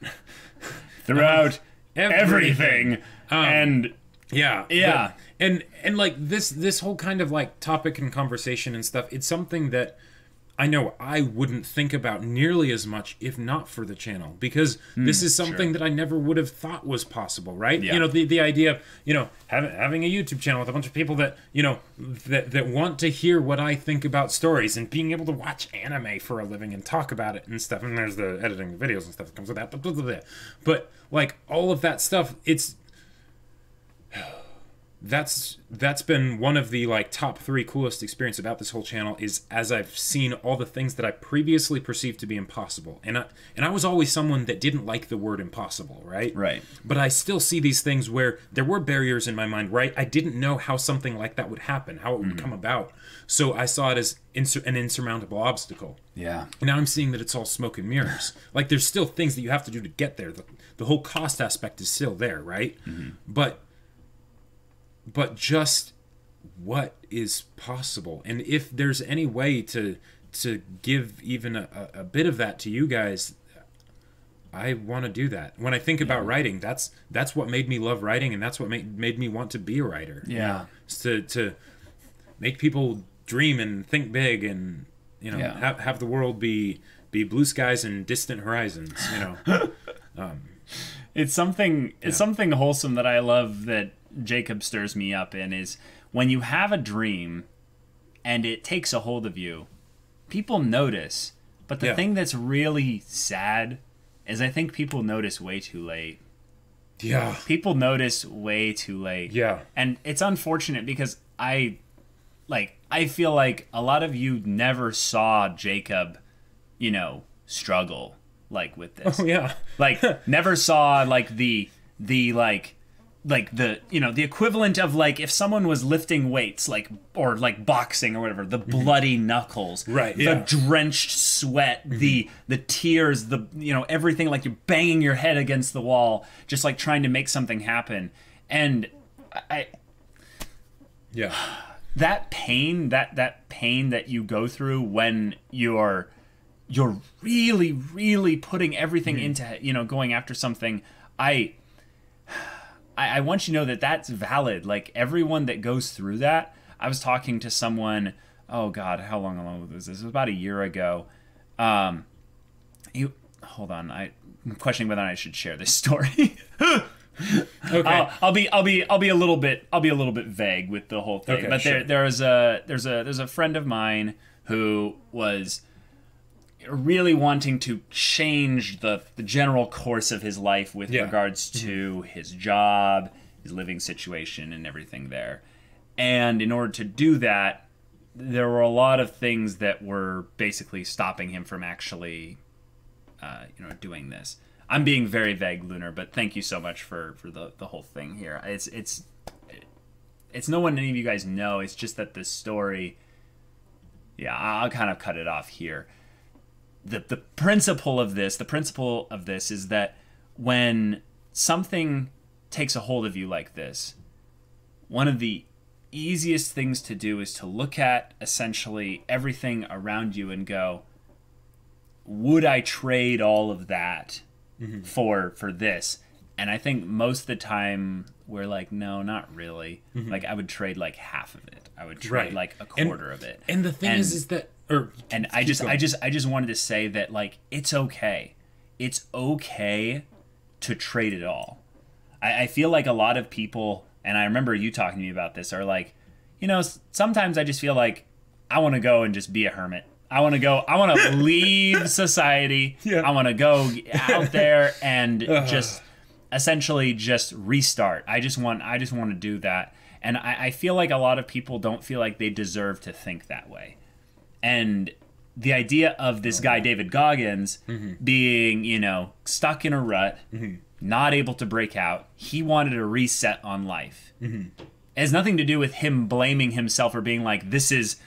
throughout everything. And yeah. And like this whole kind of like topic and conversation and stuff, it's something that I know I wouldn't think about nearly as much if not for the channel, because this is something that I never would have thought was possible, right? Yeah. You know, the idea of, you know, having a YouTube channel with a bunch of people that, you know, that want to hear what I think about stories, and being able to watch anime for a living and talk about it and stuff. And there's the editing the videos and stuff that comes with that. But like all of that stuff, that's been one of the like top 3 coolest experience about this whole channel, is as I've seen all the things that I previously perceived to be impossible. And I was always someone that didn't like the word impossible, right? Right. But I still see these things where there were barriers in my mind, right? I didn't know how something like that would happen, how it would come about. So I saw it as an insurmountable obstacle. Yeah. And now I'm seeing that it's all smoke and mirrors. Like there's still things that you have to do to get there. The whole cost aspect is still there, right? But just what is possible, and if there's any way to give even a bit of that to you guys, I want to do that. When I think about writing, that's what made me love writing, and that's what made me want to be a writer. Yeah, to make people dream and think big, and you know, have the world be blue skies and distant horizons. You know, it's something wholesome that I love that Jacob stirs me up in, is when you have a dream and it takes a hold of you, people notice. But the thing that's really sad is I think people notice way too late. Yeah. People notice way too late. Yeah. And it's unfortunate because I feel like a lot of you never saw Jacob, you know, struggle like with this. Oh yeah. Like never saw like the you know, the equivalent of like if someone was lifting weights, like, or like boxing or whatever, the bloody knuckles, right? The drenched sweat, the tears, the, you know, everything, like you're banging your head against the wall, just like trying to make something happen. And that pain that you go through when you're really, really putting everything into, you know, going after something. I want you to know that that's valid. Like everyone that goes through that. I was talking to someone, oh God, how long was this? It was about a year ago. Hold on, I'm questioning whether I should share this story. Okay. I'll be a little bit vague with the whole thing. Okay, but sure. there's a friend of mine who was really wanting to change the general course of his life with regards to his job, his living situation, and everything there. And in order to do that, there were a lot of things that were basically stopping him from actually, you know, doing this. I'm being very vague, Lunar, but thank you so much for the whole thing here. It's no one any of you guys know. It's just that this story, I'll kind of cut it off here. The principle of this is that when something takes a hold of you like this, one of the easiest things to do is to look at essentially everything around you and go, would I trade all of that for this? And I think most of the time we're like, no, not really. Like I would trade like half of it. I would trade like a quarter of it. And the thing is that, I just wanted to say that, like, it's okay. It's okay to trade it all. I feel like a lot of people, and I remember you talking to me about this, are like, you know, sometimes I just feel like I want to go and just be a hermit. I want to leave society. Yeah. I want to go out there and just essentially just restart. I just want to do that. And I feel like a lot of people don't feel like they deserve to think that way. And the idea of this guy, David Goggins, being, you know, stuck in a rut, not able to break out, he wanted a reset on life. It has nothing to do with him blaming himself or being like, this is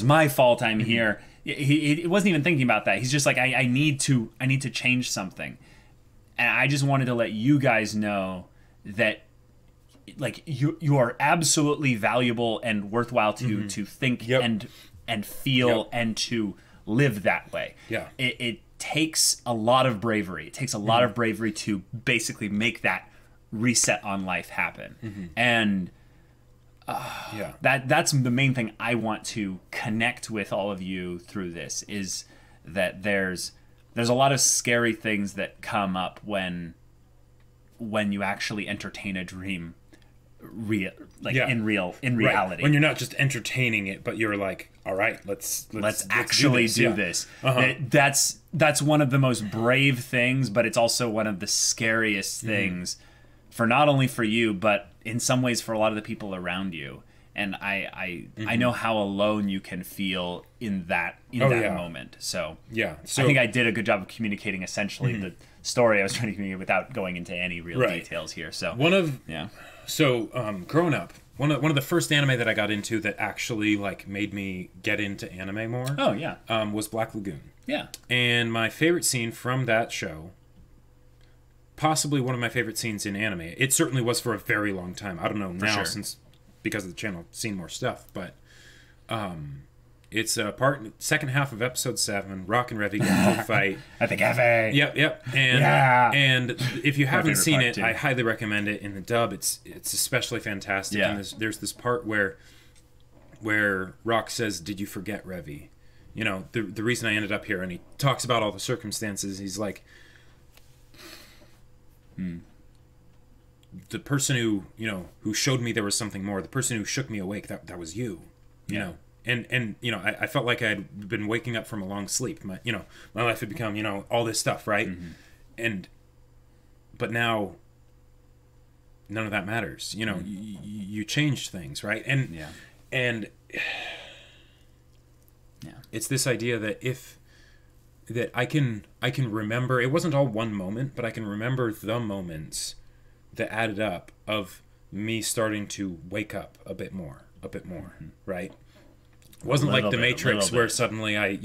my fault, I'm here. He wasn't even thinking about that. He's just like, I need to change something. And I just wanted to let you guys know that, like, you are absolutely valuable and worthwhile to think and feel and to live that way. Yeah. It takes a lot of bravery. It takes a lot of bravery to basically make that reset on life happen. And that's the main thing I want to connect with all of you through this, is that there's a lot of scary things that come up when you actually entertain a dream in reality. When you're not just entertaining it, but you're like, all right, let's actually do this. That's one of the most brave things, but it's also one of the scariest things for not only for you, but in some ways for a lot of the people around you. And I know how alone you can feel in that moment. So I think I did a good job of communicating essentially the story I was trying to communicate without going into any real details here. So growing up, one of the first anime that I got into that actually like made me get into anime more. Was Black Lagoon. Yeah. And my favorite scene from that show, possibly one of my favorite scenes in anime. It certainly was for a very long time. I don't know now since because of the channel, I've seen more stuff, but it's second half of episode 7. Rock and Revy get into a fight at the cafe. Yep. And if you haven't seen it, I highly recommend it. In the dub, it's especially fantastic. Yeah. And there's this part where Rock says, "Did you forget Revy? You know, the reason I ended up here," and he talks about all the circumstances. He's like, the person who showed me there was something more, the person who shook me awake, that was you, you know. And you know, I felt like I had been waking up from a long sleep. My life had become, all this stuff, right? But now none of that matters. You know, you changed things, right? And it's this idea that I can remember. It wasn't all one moment, but I can remember the moments that added up of me starting to wake up a bit more, right? It wasn't like the Matrix where suddenly I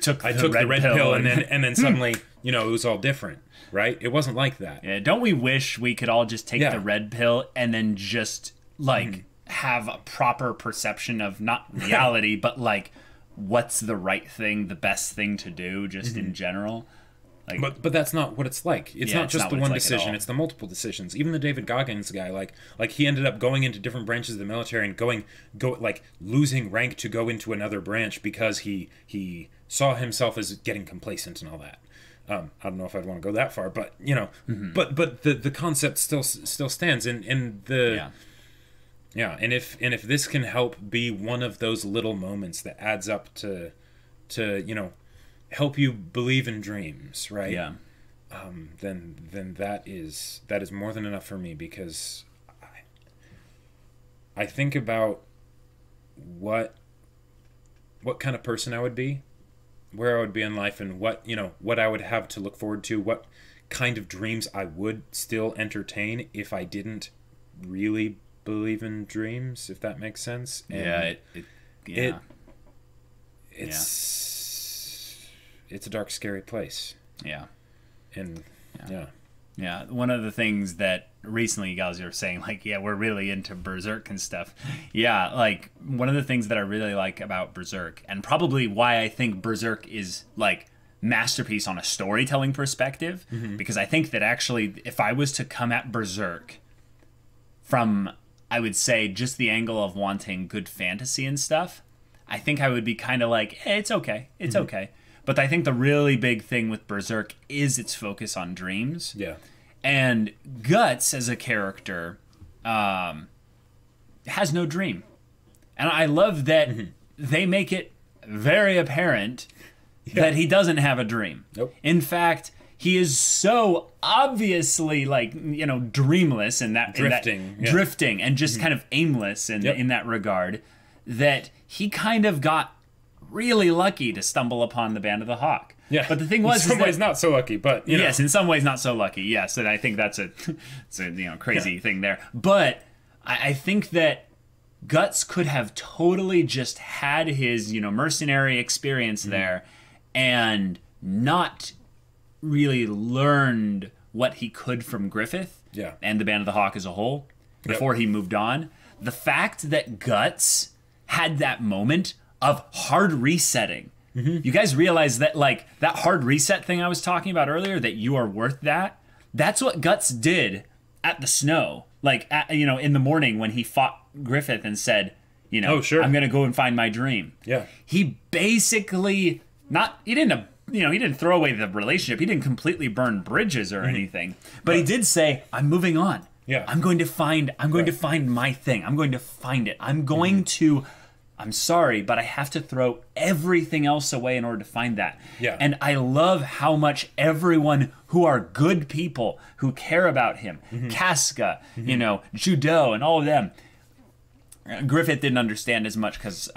took the red pill and then suddenly, it was all different, right? It wasn't like that. Yeah, don't we wish we could all just take the red pill and then just like have a proper perception of not reality, but like what's the right thing, the best thing to do, just in general? Like, but that's not what it's like. It's not just the one decision; it's the multiple decisions. Even the David Goggins guy, like he ended up going into different branches of the military and losing rank to go into another branch because he saw himself as getting complacent and all that. I don't know if I'd want to go that far, but but the concept still stands, and if this can help be one of those little moments that adds up to help you believe in dreams, right? Yeah. Then that is more than enough for me, because I think about what kind of person I would be, where I would be in life, and what I would have to look forward to, what kind of dreams I would still entertain if I didn't really believe in dreams, if that makes sense. And it's a dark, scary place. Yeah. And yeah. One of the things that recently you guys were saying, like, we're really into Berserk and stuff. Yeah, like one of the things that I really like about Berserk, and probably why I think Berserk is like masterpiece on a storytelling perspective, because I think that actually if I was to come at Berserk from, I would say, just the angle of wanting good fantasy and stuff, I think I would be kind of like, it's okay. It's okay. But I think the really big thing with Berserk is its focus on dreams. Yeah. And Guts, as a character, has no dream. And I love that they make it very apparent that he doesn't have a dream. Nope. In fact, he is so obviously like, you know, dreamless in that drifting and just kind of aimless in that regard, that he kind of got really lucky to stumble upon the Band of the Hawk. Yeah. But the thing was, in some ways not so lucky, but you know. Yes, in some ways not so lucky. Yes, and I think that's it's a you know, crazy thing there. But I think that Guts could have totally just had his, you know, mercenary experience there and not really learned what he could from Griffith and the Band of the Hawk as a whole before he moved on. The fact that Guts had that moment of hard resetting. You guys realize that, like, that hard reset thing I was talking about earlier, that you are worth that? That's what Guts did at the snow. Like, you know, in the morning when he fought Griffith and said, you know, I'm going to go and find my dream. Yeah. He basically, he didn't throw away the relationship. He didn't completely burn bridges or anything. But he did say, I'm moving on. Yeah. I'm going to find my thing. I'm going to find it. I'm going to... I'm sorry, but I have to throw everything else away in order to find that. Yeah. And I love how much everyone who are good people who care about him, Casca, you know, Judeau, and all of them. Griffith didn't understand as much because,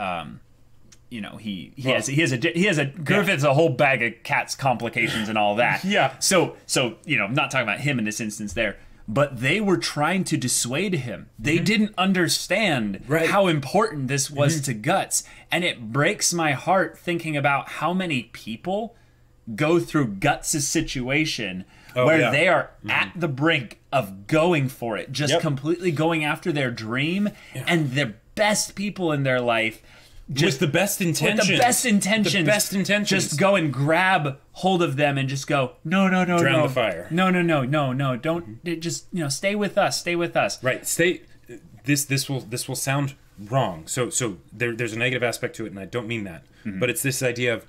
you know, Griffith's a whole bag of cat's complications and all that. So you know, I'm not talking about him in this instance there. But they were trying to dissuade him. They didn't understand how important this was to Guts. And it breaks my heart thinking about how many people go through Guts' situation where they are at the brink of going for it, just completely going after their dream, and the best people in their life with the best intentions. With the best intentions. Just go and grab hold of them and just go, no. Drown the fire. No. Don't just, you know, stay with us. Right. This will sound wrong. So there's a negative aspect to it, and I don't mean that. But it's this idea of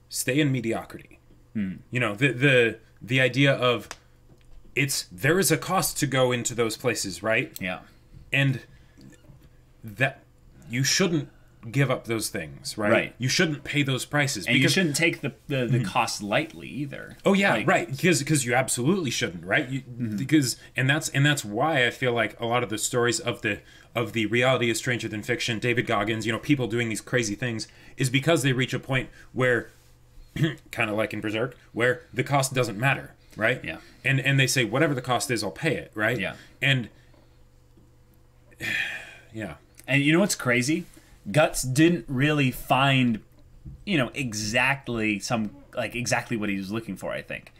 stay in mediocrity. You know, the idea of there is a cost to go into those places, right? Yeah. And that you shouldn't give up those things, right? You shouldn't pay those prices. And you shouldn't take the cost lightly either. Oh yeah, right. Because you absolutely shouldn't, right? Because that's why I feel like a lot of the stories of the reality is stranger than fiction, David Goggins, you know, people doing these crazy things, is because they reach a point where, kind of like in Berserk, where the cost doesn't matter, right? Yeah. And they say, whatever the cost is, I'll pay it, right? Yeah. And yeah. And you know what's crazy? Guts didn't really find, you know, exactly what he was looking for, I think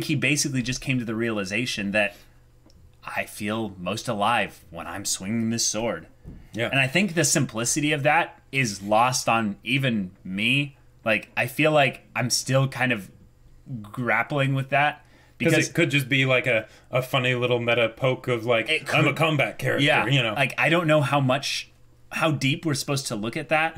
he basically just came to the realization that I feel most alive when I'm swinging this sword. Yeah. And I think the simplicity of that is lost on even me. Like, I feel like I'm still kind of grappling with that. Because it could just be like a funny little meta poke of like, I'm a combat character, you know. Like, I don't know how deep we're supposed to look at that,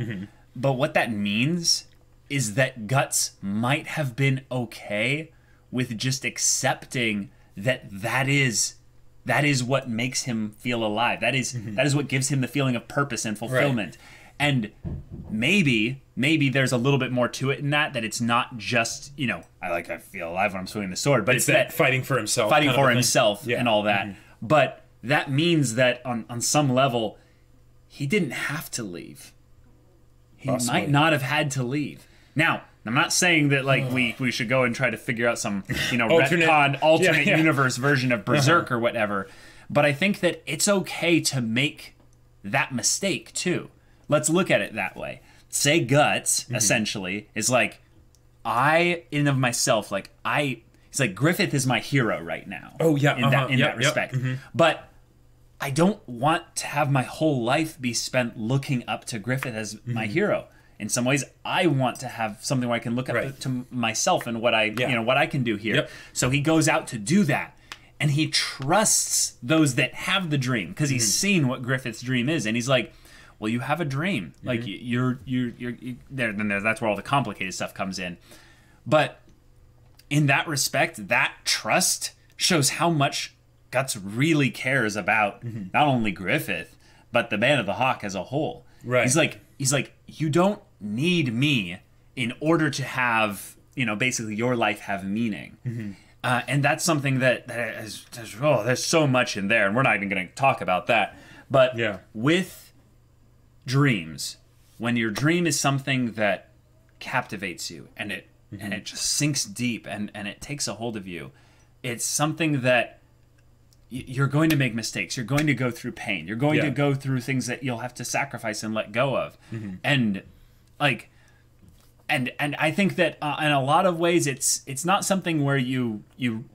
but what that means is that Guts might have been okay with just accepting that is what makes him feel alive. That is what gives him the feeling of purpose and fulfillment. Right. And maybe there's a little bit more to it in that it's not just, you know, I feel alive when I'm swinging the sword, but it's that fighting for himself, and all that. But that means that on some level, he didn't have to leave. He might not have had to leave. Now, I'm not saying that like we should go and try to figure out some, you know, alternate universe version of Berserk or whatever. But I think that it's okay to make that mistake too. Let's look at it that way. Say Guts essentially is like, I in and of myself, like he's like, Griffith is my hero right now. Oh yeah, in that respect. But I don't want to have my whole life be spent looking up to Griffith as my hero. In some ways, I want to have something where I can look up to myself and what I what I can do here. Yep. So he goes out to do that, and he trusts those that have the dream because he's seen what Griffith's dream is, and he's like, "Well, you have a dream. Like you're there." Then that's where all the complicated stuff comes in. But in that respect, that trust shows how much Guts really cares about not only Griffith, but the Man of the Hawk as a whole. Right. He's like, you don't need me in order to have, you know, basically your life have meaning. And that's something that there's so much in there, and we're not even going to talk about that. But with dreams, when your dream is something that captivates you and it just sinks deep and it takes a hold of you, it's something that you're going to make mistakes. You're going to go through pain. You're going to go through things that you'll have to sacrifice and let go of. And like, and I think that in a lot of ways, it's not something where you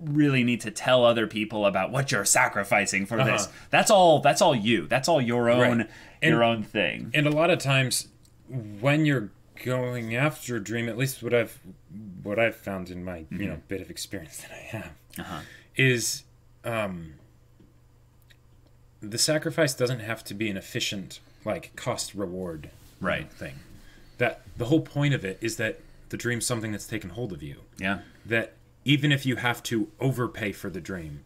really need to tell other people about what you're sacrificing for this. That's all you. That's all your own your own thing. And a lot of times, when you're going after a dream, at least what I've found in my you know bit of experience that I have, is the sacrifice doesn't have to be an efficient like cost reward thing. That the whole point of it is that the dream's something that's taken hold of you. Yeah. That even if you have to overpay for the dream,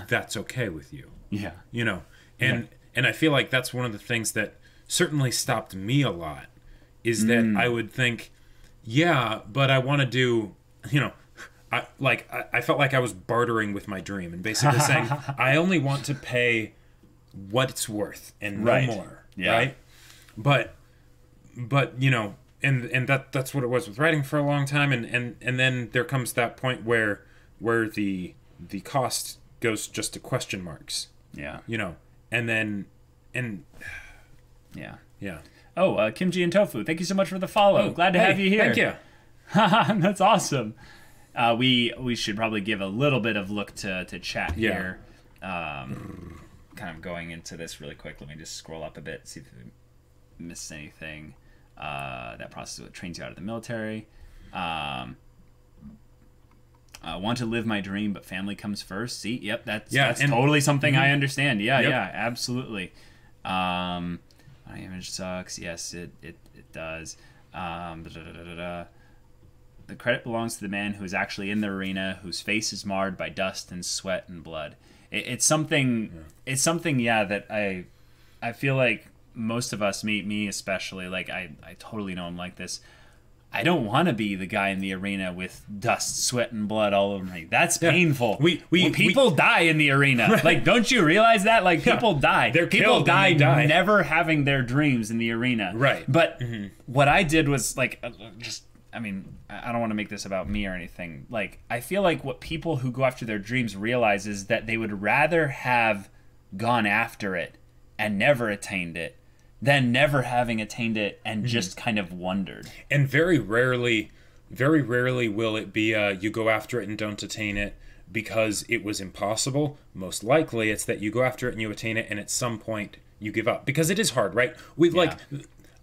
that's okay with you. Yeah. You know, and I feel like that's one of the things that certainly stopped me a lot is that I would think, yeah, but I want to do, you know, I felt like I was bartering with my dream and basically saying, I only want to pay what it's worth and no more. Yeah. Right. But you know, and that's what it was with writing for a long time, and then there comes that point where the cost goes just to question marks. Yeah. You know, and yeah. Oh, Kimchi and Tofu, thank you so much for the follow. Glad to have you here. Thank you. That's awesome. We should probably give a little bit of look to chat here. Kind of going into this really quick. Let me just scroll up a bit, see if we missed anything. That process is what trains you out of the military. Want to live my dream, but family comes first. See, yep, that's totally something I understand. Yeah, absolutely. My image sucks. Yes, it does. The credit belongs to the man who is actually in the arena, whose face is marred by dust and sweat and blood. It's something. Yeah. It's something. Yeah, that I feel like most of us, me especially, like I totally know I'm like this. I don't want to be the guy in the arena with dust, sweat, and blood all over me. That's painful. People die in the arena. Right. Like, don't you realize that? Like, people die. People die never having their dreams in the arena. Right. But what I did was, like, I mean, I don't want to make this about me or anything. Like, I feel like what people who go after their dreams realize is that they would rather have gone after it and never attained it than never having attained it and just kind of wondered. And very rarely will it be you go after it and don't attain it because it was impossible. Most likely it's that you go after it and you attain it and at some point you give up. Because it is hard, right?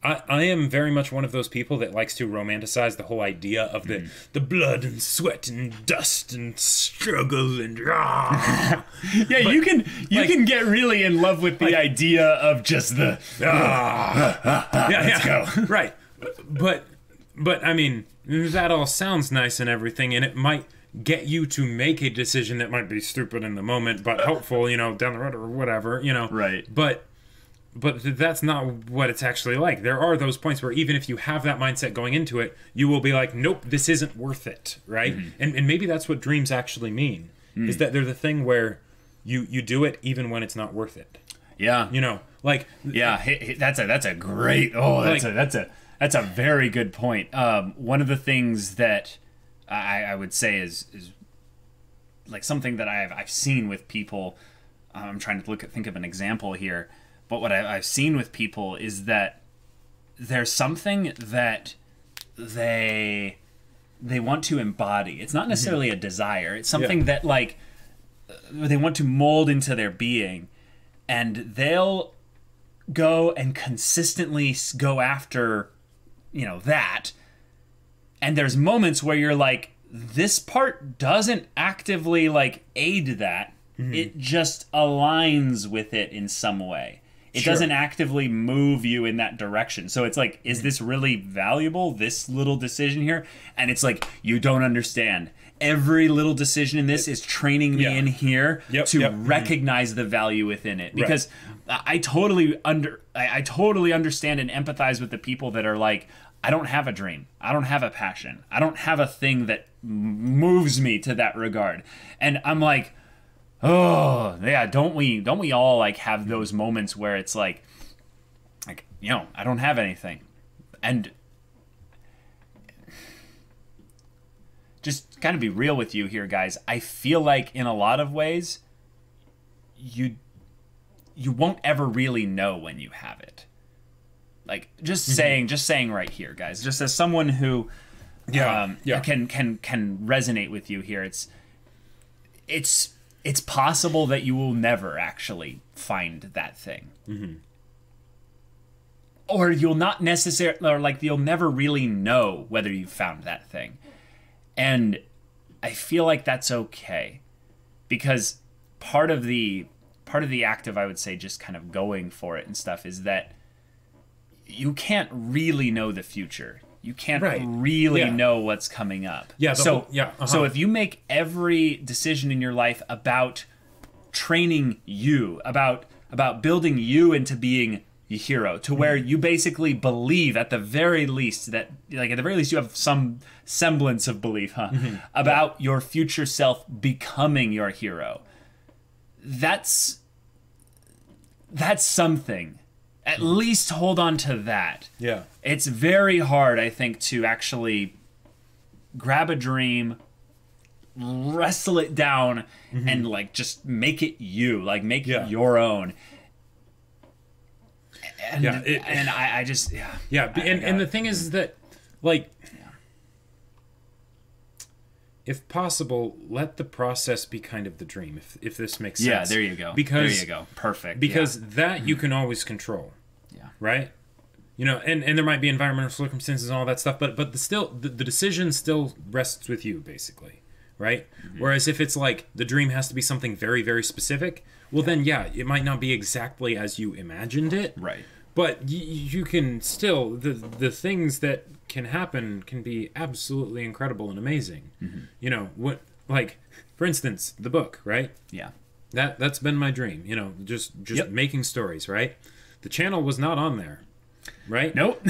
I am very much one of those people that likes to romanticize the whole idea of the blood and sweat and dust and struggle and you can get really in love with the idea of just the let's go. Right. But I mean, that all sounds nice and everything, and it might get you to make a decision that might be stupid in the moment but helpful, you know, down the road or whatever, you know. Right. But that's not what it's actually like. There are those points where even if you have that mindset going into it, you will be like, nope, this isn't worth it, right? And maybe that's what dreams actually mean, is that they're the thing where you do it even when it's not worth it. Yeah. You know, like... Yeah, that's a great... Oh, that's a very good point. One of the things that I would say is like something that I've seen with people... I'm trying to think of an example here. But what I've seen with people is that there's something that they want to embody. It's not necessarily a desire. It's something that, like, they want to mold into their being. And they'll go and consistently go after, you know, that. And there's moments where you're like, this part doesn't actively, like, aid that. It just aligns with it in some way. It doesn't actively move you in that direction. So it's like, is this really valuable, this little decision here? And it's like, you don't understand. Every little decision in this is training me in here to recognize the value within it. Because I totally understand and empathize with the people that are like, I don't have a dream. I don't have a passion. I don't have a thing that moves me to that regard. And I'm like, oh yeah, don't we all like have those moments where it's like, you know, I don't have anything. And just kind of be real with you here, guys. I feel like in a lot of ways, you won't ever really know when you have it. Like just saying right here, guys. Just as someone who can resonate with you here, it's possible that you will never actually find that thing. Or you'll not necessarily, or like you'll never really know whether you found that thing. And I feel like that's okay, because part of the act of, I would say, just kind of going for it and stuff is that you can't really know the future. You can't really know what's coming up. So if you make every decision in your life about training you, about building you into being a hero, to where you basically believe at the very least that, like at the very least, you have some semblance of belief, about your future self becoming your hero. That's something. At least hold on to that. Yeah. It's very hard, I think, to actually grab a dream, wrestle it down, and like just make it you, like make it your own. And I just and the thing is that, like, if possible, let the process be kind of the dream, if this makes sense. Yeah, there you go. There you go. Perfect. Because that you can always control. Yeah. Right? You know, and there might be environmental circumstances and all that stuff, but the decision still rests with you, basically. Right? Whereas if it's like the dream has to be something very, very specific, well then, it might not be exactly as you imagined it. Right. But you can still, the things that can happen can be absolutely incredible and amazing. You know, what, like, for instance, the book, right? Yeah. That's been my dream, you know, just making stories, right? The channel was not on there, right? Nope.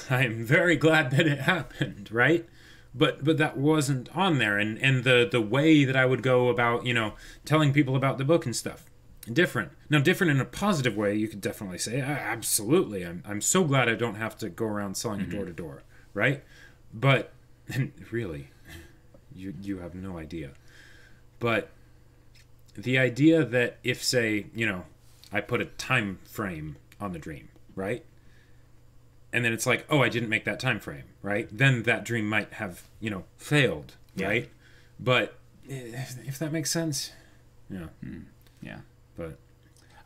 I'm very glad that it happened, right? But that wasn't on there, and the way that I would go about, you know, telling people about the book and stuff, different. Now, different in a positive way, you could definitely say, absolutely. I'm so glad I don't have to go around selling door to door, right? But and really, you have no idea. But the idea that if, say, you know, I put a time frame on the dream, right? And then it's like, oh, I didn't make that time frame, right? Then that dream might have, you know, failed, right? But if that makes sense, yeah. But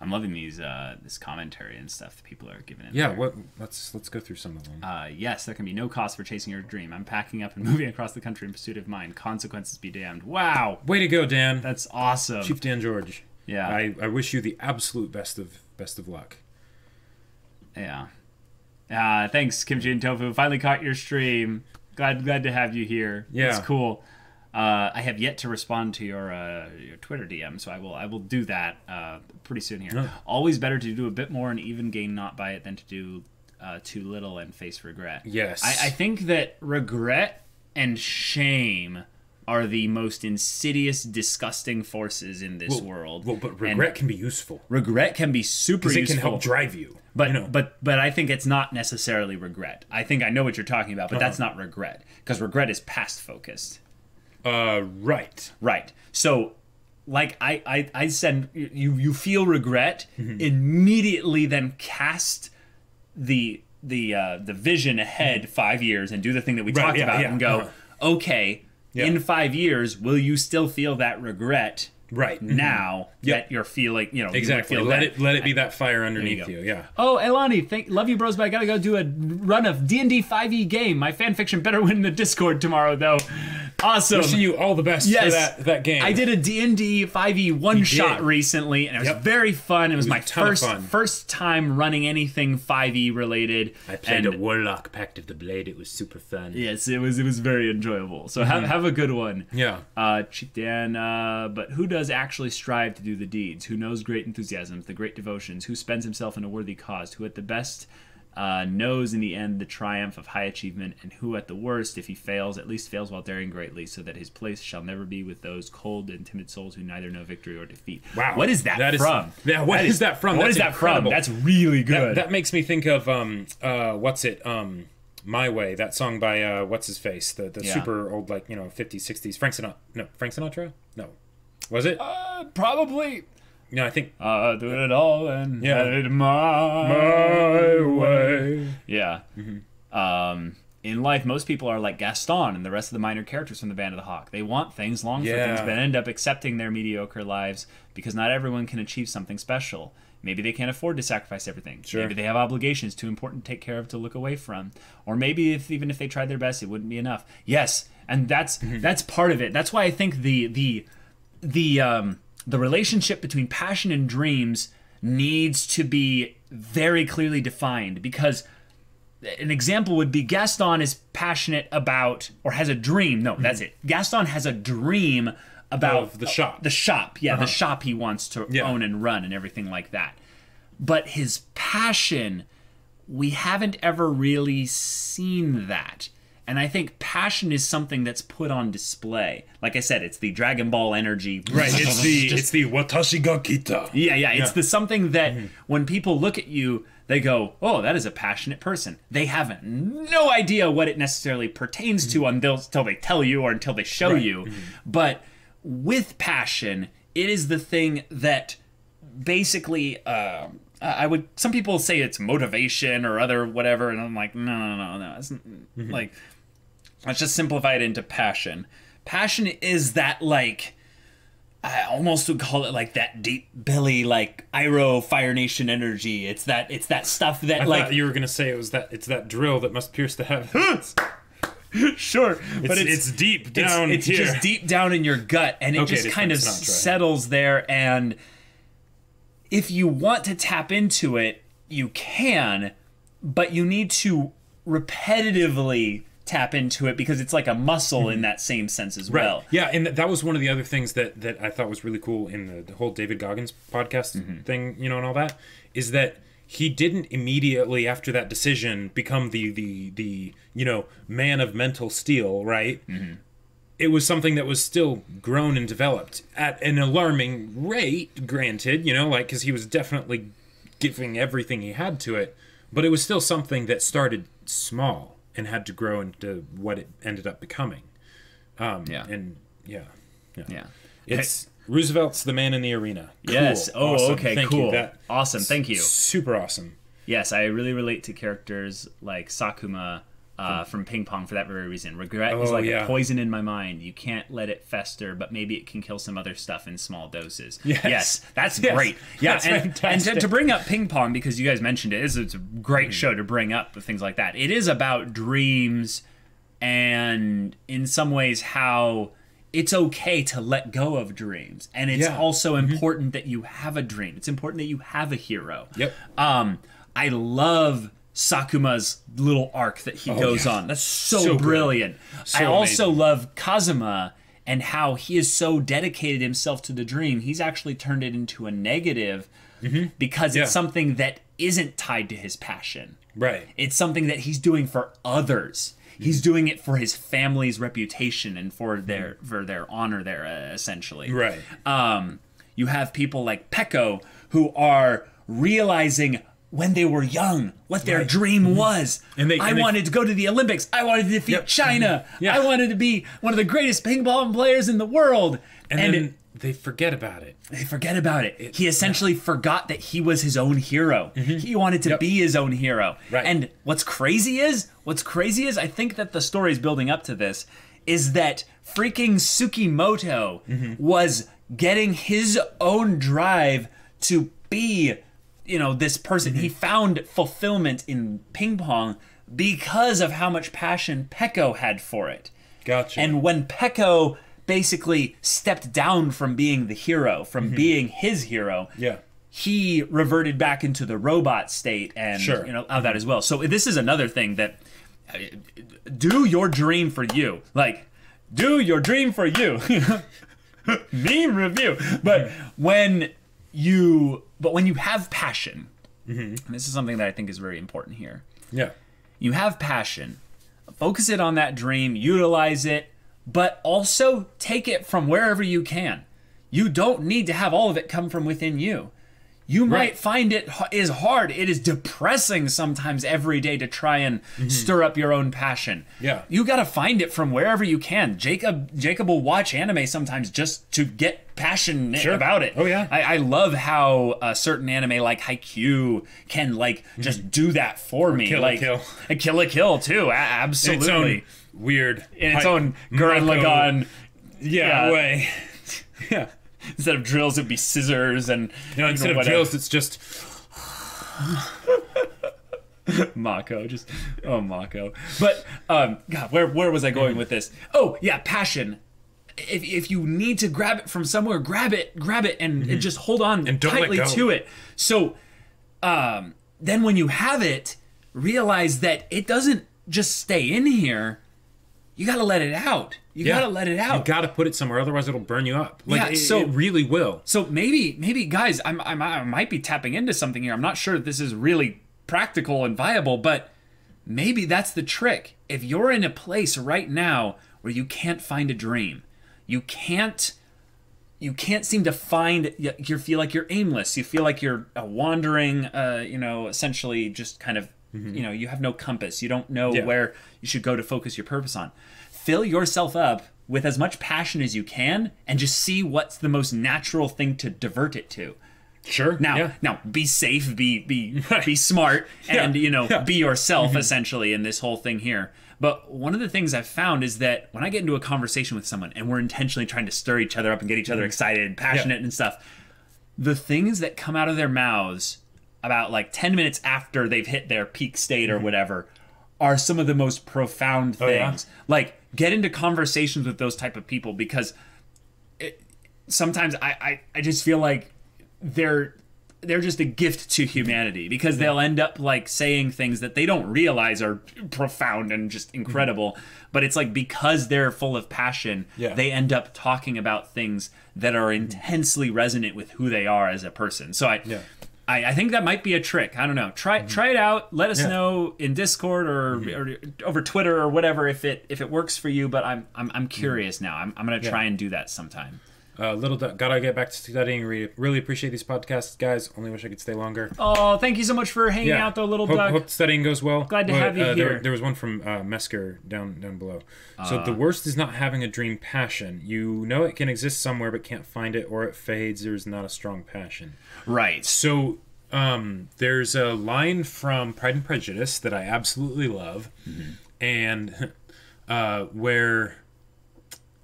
I'm loving these this commentary and stuff that people are giving in. Yeah, let's go through some of them. Yes, there can be no cost for chasing your dream. I'm packing up and moving across the country in pursuit of mine. Consequences be damned. Wow. Way to go, Dan. That's awesome. Chief Dan George. Yeah. I wish you the absolute best of luck. Yeah. Thanks, Kimchi and Tofu. Finally caught your stream. Glad to have you here. Yeah. It's cool. I have yet to respond to your Twitter DM, so I will do that pretty soon here. Always better to do a bit more and even gain not by it than to do too little and face regret. Yes. I think that regret and shame are the most insidious, disgusting forces in this world. Well, but regret can be useful. Regret can be super useful. Because it can help drive you. But, you know. but I think it's not necessarily regret. I think I know what you're talking about, but that's not regret. Because regret is past focused. Right. Right. So, like I said, you feel regret, immediately then cast the vision ahead 5 years and do the thing that we talked about and go, okay, in 5 years, will you still feel that regret? Right now that you're feeling, you know, exactly. You let it be that fire underneath you. Yeah. Oh, Elani, love you, bros, but I gotta go do a run of D&D 5e game. My fan fiction better win the Discord tomorrow, though. Awesome. Wishing you all the best for that game. I did a D&D 5e one-shot recently, and it was very fun. It was my first time running anything 5e related. I played a Warlock Pact of the Blade. It was super fun. Yes, it was very enjoyable. So have a good one. Yeah. Dan, but who does actually strive to do the deeds? Who knows great enthusiasms, the great devotions? Who spends himself in a worthy cause? Who at the best knows in the end the triumph of high achievement, and who at the worst, if he fails, at least fails while daring greatly, so that his place shall never be with those cold and timid souls who neither know victory or defeat. Wow. What is that from? What is that from? What is that from? That's really good. That makes me think of, My Way, that song by, what's-his-face, the super old, 50s, 60s, Frank Sinatra? No. Was it? Probably. No, I think... do it all and have it my way. Yeah. In life, most people are like Gaston and the rest of the minor characters from the Band of the Hawk. They want things, long for things, but end up accepting their mediocre lives because not everyone can achieve something special. Maybe they can't afford to sacrifice everything. Sure. Maybe they have obligations too important to take care of to look away from. Or maybe even if they tried their best, it wouldn't be enough. Yes, and that's part of it. That's why I think the relationship between passion and dreams needs to be very clearly defined, because an example would be Gaston is passionate about, or has a dream. No, that's it. Gaston has a dream about the shop. The shop, the shop he wants to own and run and everything like that. But his passion, we haven't ever really seen that. And I think passion is something that's put on display. Like I said, it's the Dragon Ball energy. Right, it's the Watashi ga kita. Yeah, it's the something that when people look at you, they go, oh, that is a passionate person. They have no idea what it necessarily pertains to until they tell you or until they show you. But with passion, it is the thing that basically... some people say it's motivation or other whatever, and I'm like, no. It's, like, let's just simplify it into passion. Passion is that, like, I almost would call it like that deep belly, like Iroh Fire Nation energy. It's that stuff that I thought you were gonna say it's that drill that must pierce the heavens. Sure, but it's deep down. It's just deep down in your gut, and it just kind of settles there. And if you want to tap into it, you can, but you need to repetitively tap into it because it's like a muscle in that same sense as well. Yeah, and that was one of the other things that I thought was really cool in the whole David Goggins podcast thing, and all that, is that he didn't immediately after that decision become the man of mental steel, right? It was something that was still grown and developed at an alarming rate, granted, because he was definitely giving everything he had to it, but it was still something that started small and had to grow into what it ended up becoming. It's Roosevelt's the man in the arena. Cool. Yes. Oh, awesome. Okay, Thank cool. You. Awesome. Thank you. Super awesome. Yes, I really relate to characters like Sakuma from Ping Pong for that very reason. Regret is like a poison in my mind. You can't let it fester, but maybe it can kill some other stuff in small doses. Yes, that's great. Yeah, and to bring up Ping Pong, because you guys mentioned it, it's a great show to bring up things like that. It is about dreams and in some ways how it's okay to let go of dreams. And it's also important that you have a dream. It's important that you have a hero. Yep. I love Sakuma's little arc that he goes on. That's so brilliant. I also love Kazuma and how he is so dedicated himself to the dream. He's actually turned it into a negative because it's something that isn't tied to his passion. Right. It's something that he's doing for others. He's doing it for his family's reputation and for their honor there, essentially. Right. You have people like Peko who are realizing when they were young what their dream was. I wanted to go to the Olympics. I wanted to defeat China. I wanted to be one of the greatest ping pong players in the world. And then they forget about it. They forget about it. He essentially forgot that he was his own hero. He wanted to be his own hero. Right. And what's crazy is, I think that the story is building up to this, is that freaking Tsukimoto was getting his own drive to be, this person. He found fulfillment in ping pong because of how much passion Peko had for it. Gotcha. And when Peko basically stepped down from being the hero, from being his hero, he reverted back into the robot state and you know, that as well. So this is another thing that do your dream for you. Like, do your dream for you. Meme review. But when you have passion, and this is something that I think is very important here. Yeah. You have passion. Focus it on that dream, utilize it, but also take it from wherever you can. You don't need to have all of it come from within you. You might find it is hard. It is depressing sometimes every day to try and stir up your own passion. Yeah. You got to find it from wherever you can. Jacob will watch anime sometimes just to get passionate about it. Oh, yeah. I love how a certain anime like Haikyuu can like just do that for me. Kill like, a Kill. And Kill a Kill too. Absolutely. In its own weird. In its own Gurren Lagann way. Yeah. Instead of drills, it'd be scissors, and instead of drills, it's just Mako. Just Mako. But God, where was I going with this? Oh yeah, passion. If you need to grab it from somewhere, grab it, and just hold on and don't tightly let go. to it. So then, when you have it, realize that it doesn't just stay in here. You got to let it out. You got to let it out. You got to put it somewhere, otherwise it'll burn you up. Like, it really will. So maybe guys, I might be tapping into something here. I'm not sure if this is really practical and viable, but maybe that's the trick. If you're in a place right now where you can't find a dream, you can't seem to find, you feel like you're aimless. You feel like you're wandering, essentially just kind of, you have no compass. You don't know where you should go to focus your purpose on. Fill yourself up with as much passion as you can and just see what's the most natural thing to divert it to. Sure. Now be safe, be smart, and be yourself essentially in this whole thing here. But one of the things I've found is that when I get into a conversation with someone and we're intentionally trying to stir each other up and get each other excited and passionate and stuff, the things that come out of their mouths about like 10 minutes after they've hit their peak state or whatever are some of the most profound things. Like, get into conversations with those type of people, because sometimes I just feel like they're just a gift to humanity, because they'll end up like saying things that they don't realize are profound and just incredible. But it's like, because they're full of passion, they end up talking about things that are intensely resonant with who they are as a person. So I think that might be a trick. I don't know. Try it out. Let us know in Discord or over Twitter or whatever if it works for you. But I'm curious now. I'm gonna try and do that sometime. Gotta get back to studying. Really appreciate these podcasts, guys. Only wish I could stay longer. Oh, thank you so much for hanging out, though, little duck. Hope studying goes well. Glad to have you here. There was one from Mesker down below. So the worst is not having a dream passion. You know it can exist somewhere, but can't find it, or it fades. There's not a strong passion. Right. So there's a line from Pride and Prejudice that I absolutely love, and where,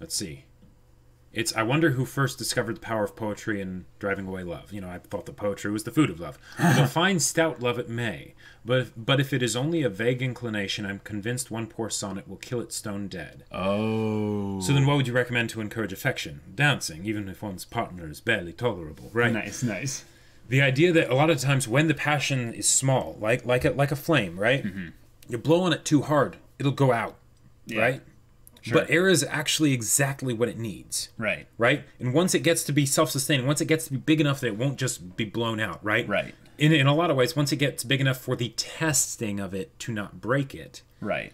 let's see. It's, I wonder who first discovered the power of poetry and driving away love. I thought that poetry was the food of love. Though fine stout love it may, but if it is only a vague inclination, I'm convinced one poor sonnet will kill it stone dead. Oh. So then what would you recommend to encourage affection? Dancing, even if one's partner is barely tolerable, right? Nice. The idea that a lot of times when the passion is small, like a flame, right? You blow on it too hard, it'll go out, right? Sure. But air is actually exactly what it needs. Right. And once it gets to be self-sustaining, once it gets to be big enough that it won't just be blown out, right? In a lot of ways, once it gets big enough for the testing of it to not break it. Right.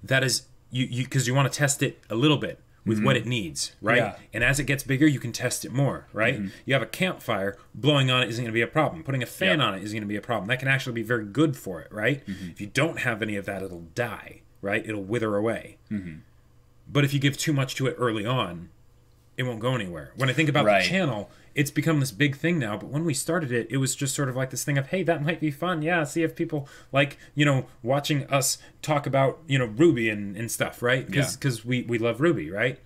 That is, because you want to test it a little bit with what it needs, right? Yeah. And as it gets bigger, you can test it more, right? You have a campfire, blowing on it isn't going to be a problem. Putting a fan on it isn't going to be a problem. That can actually be very good for it, right? If you don't have any of that, it'll die, right? It'll wither away. But if you give too much to it early on, it won't go anywhere. When I think about the channel, it's become this big thing now. But when we started it, it was just sort of like this thing of, hey, that might be fun. Yeah, see if people like, watching us talk about, Ruby and stuff, right? Because we love Ruby, right?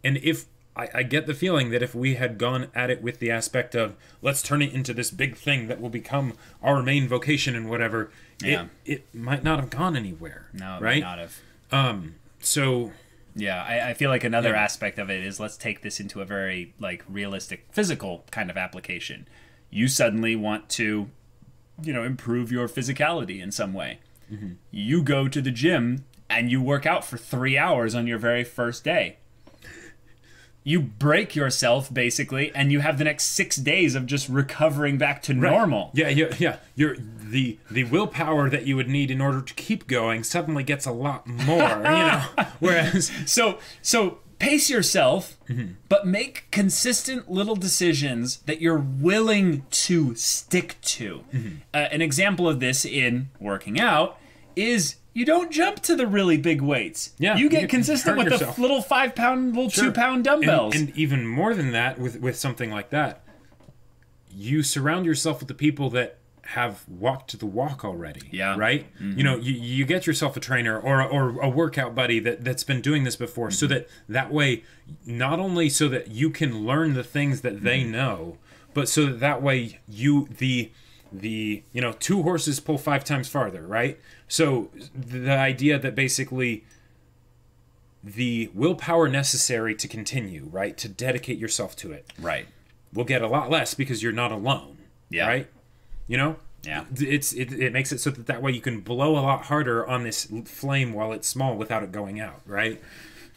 And if I get the feeling that if we had gone at it with the aspect of, let's turn it into this big thing that will become our main vocation and whatever, it might not have gone anywhere. No, it might not have. So Yeah, I feel like another aspect of it is, let's take this into a very like realistic physical kind of application. You suddenly want to, improve your physicality in some way. You go to the gym and you work out for 3 hours on your very first day. You break yourself basically, and you have the next 6 days of just recovering back to normal. Yeah. The willpower that you would need in order to keep going suddenly gets a lot more, Whereas so pace yourself, but make consistent little decisions that you're willing to stick to. An example of this in working out is, you don't jump to the really big weights. Yeah, you get consistent with yourself. the little 5-pound, little 2-pound dumbbells. And even more than that, with something like that, you surround yourself with the people that have walked the walk already. Yeah. Right? You get yourself a trainer or a workout buddy that's been doing this before, so that way, not only so that you can learn the things that they know, but so that way the 2 horses pull 5 times farther, right? So the idea that basically the willpower necessary to continue, right, to dedicate yourself to it, right, will get a lot less because you're not alone, right? Yeah. It makes it so that way you can blow a lot harder on this flame while it's small without it going out, right?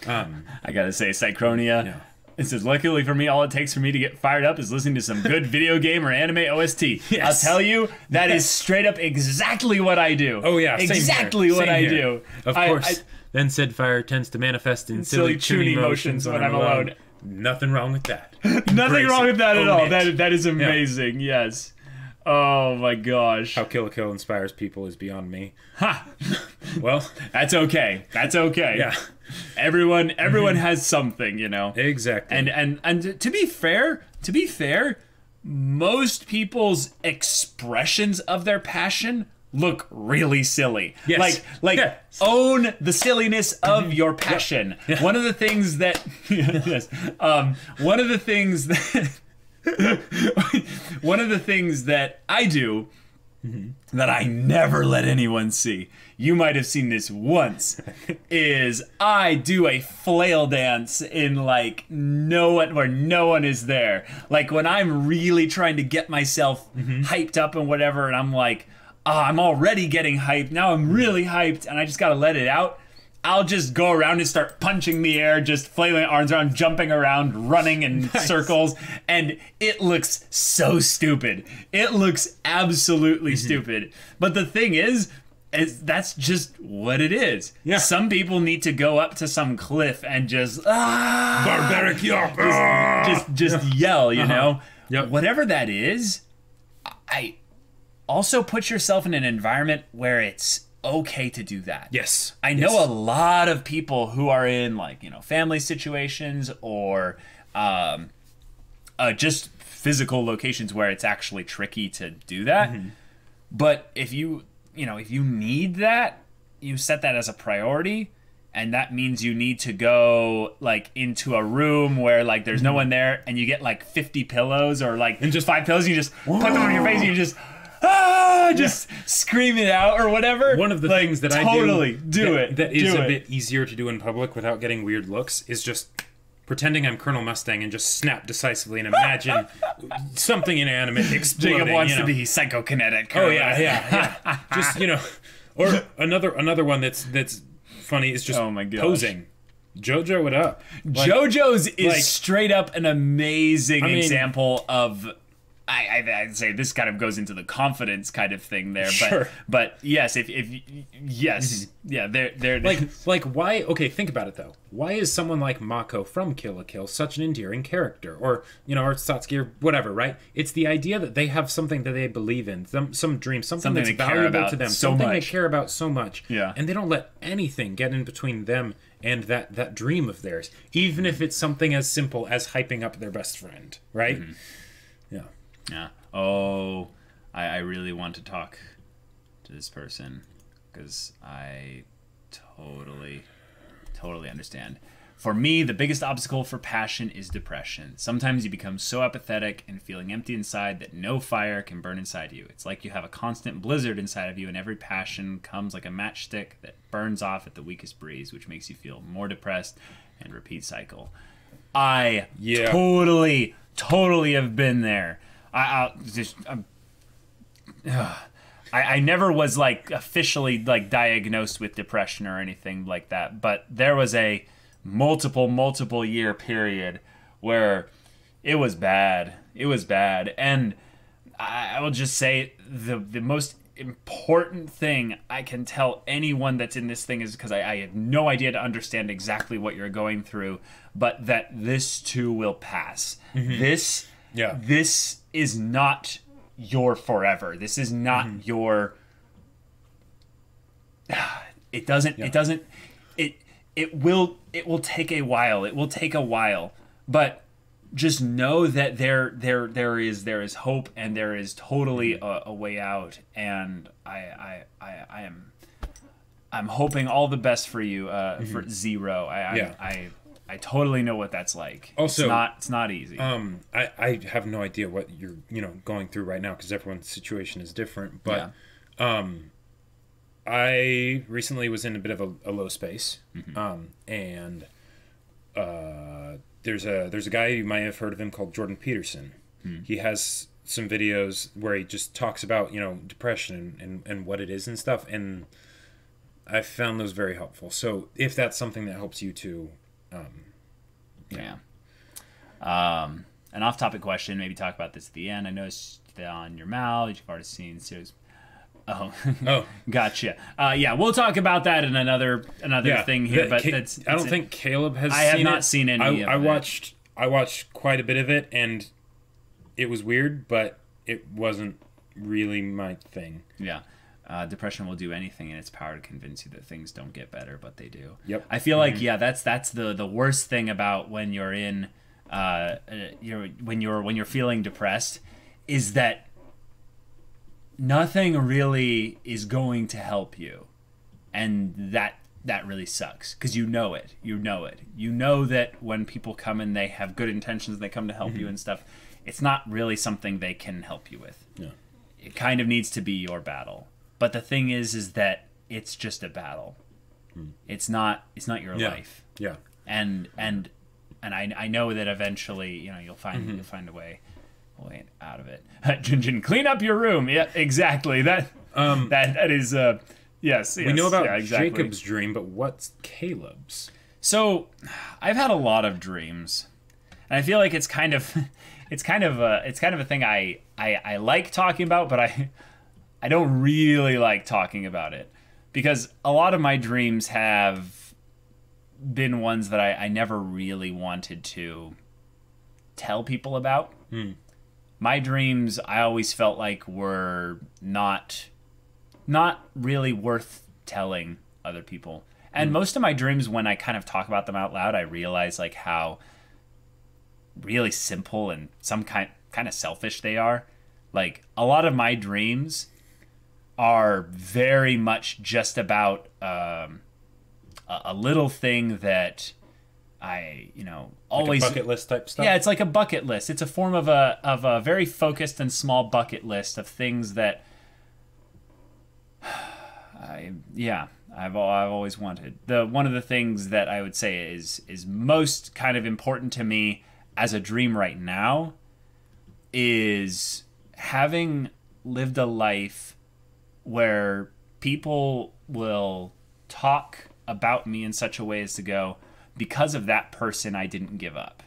I gotta say, Psychronia. It says, luckily for me, all it takes for me to get fired up is listening to some good video game or anime OST. Yes. I'll tell you, that is straight up exactly what I do. Oh, yeah. Exactly what I do. Of course. Then said fire tends to manifest in silly tuning emotions when I'm alone. Nothing wrong with that. Nothing wrong with that at all. That is amazing. Yes. Oh my gosh. How Kill la Kill inspires people is beyond me. Ha! Well, that's okay. That's okay. Yeah. Everyone has something, Exactly. And to be fair, most people's expressions of their passion look really silly. Yes. Like own the silliness of your passion. Yeah. One of the things that one of the things that I do that I never let anyone see, you might have seen this once, is I do a flail dance in where no one is there. Like when I'm really trying to get myself hyped up and whatever, and I'm like, I'm already getting hyped, now I'm really hyped, and I just gotta let it out. I'll just go around and start punching the air, just flailing my arms around, jumping around, running in circles, and it looks so stupid. It looks absolutely stupid. But the thing is that's just what it is. Yeah. Some people need to go up to some cliff and just barbaric yelp. Just yell, Yep. Whatever that is. I also put yourself in an environment where it's okay to do that. Yes. I know a lot of people who are in family situations or just physical locations where it's actually tricky to do that. But if you need that, you set that as a priority, and that means you need to go into a room where there's no one there, and you get 50 pillows or and just 5 pillows, and you just put them on your face and you just scream it out or whatever. One of the things that totally I do that is a bit easier to do in public without getting weird looks is just pretending I'm Colonel Mustang and just snap decisively and imagine something inanimate exploding. Jacob wants to be psychokinetic. Oh yeah. Just or another one that's funny is just posing. JoJo, what up? JoJo's is straight up an amazing example of. I'd say this kind of goes into the confidence kind of thing there, but yes, if yes, yeah, they're why? Okay, think about it though. Why is someone like Mako from Kill la Kill such an endearing character, or or Satsuki or whatever? Right? It's the idea that they have something that they believe in, some dream, something that's valuable to them, something they care about so much, and they don't let anything get in between them and that dream of theirs, even if it's something as simple as hyping up their best friend, right? Yeah. Oh, I really want to talk to this person because I totally understand. For me, the biggest obstacle for passion is depression. Sometimes you become so apathetic and feeling empty inside that no fire can burn inside you. It's like you have a constant blizzard inside of you, and every passion comes like a matchstick that burns off at the weakest breeze, which makes you feel more depressed, and repeat cycle. I totally have been there. I never was like officially like diagnosed with depression or anything like that, but there was a multiple year period where it was bad. It was bad. And I will just say the most important thing I can tell anyone that's in this thing is, because I have no idea to understand exactly what you're going through, but that this too will pass. This is not your forever. This is not your it will take a while. It will take a while, but just know that there is hope, and there is totally a way out. And I'm hoping all the best for you, for Zero. I totally know what that's like. Also, it's not easy. I have no idea what you're going through right now, because everyone's situation is different. But I recently was in a bit of a low space, and there's a guy, you might have heard of him, called Jordan Peterson. He has some videos where he just talks about depression and what it is and stuff, and I found those very helpful. So if that's something that helps you too. An off-topic question, maybe talk about this at the end. I noticed that on your mouth you've already seen series. Oh, gotcha. We'll talk about that in another thing here. But I don't think Caleb has. I have not seen any. I watched quite a bit of it, and it was weird, but it wasn't really my thing. Yeah. Depression will do anything in its power to convince you that things don't get better, but they do. Yep. I feel like that's the worst thing about when you're in when you're feeling depressed, is that nothing really is going to help you, and that really sucks, because you know it. You know that when people come and they have good intentions, they come to help you and stuff, it's not really something they can help you with. Yeah. It kind of needs to be your battle. But the thing is that it's just a battle. It's not your life. Yeah. And I know that eventually, you'll find a way out of it. Jinjin, clean up your room. Yeah, exactly. That is yes. We know about Jacob's dream, but what's Caleb's? So, I've had a lot of dreams, and I feel like it's kind of a thing I like talking about, but I don't really like talking about it, because a lot of my dreams have been ones that I never really wanted to tell people about. My dreams, I always felt like, were not really worth telling other people. And most of my dreams, when I kind of talk about them out loud, I realize like how really simple and some kind of selfish they are. Like, a lot of my dreams are very much just about a little thing that I always, like a bucket list type stuff. Yeah, it's like a bucket list. It's a form of a very focused and small bucket list of things that I've always wanted. One of the things that I would say is most kind of important to me as a dream right now is having lived a life where people will talk about me in such a way as to go, because of that person, I didn't give up.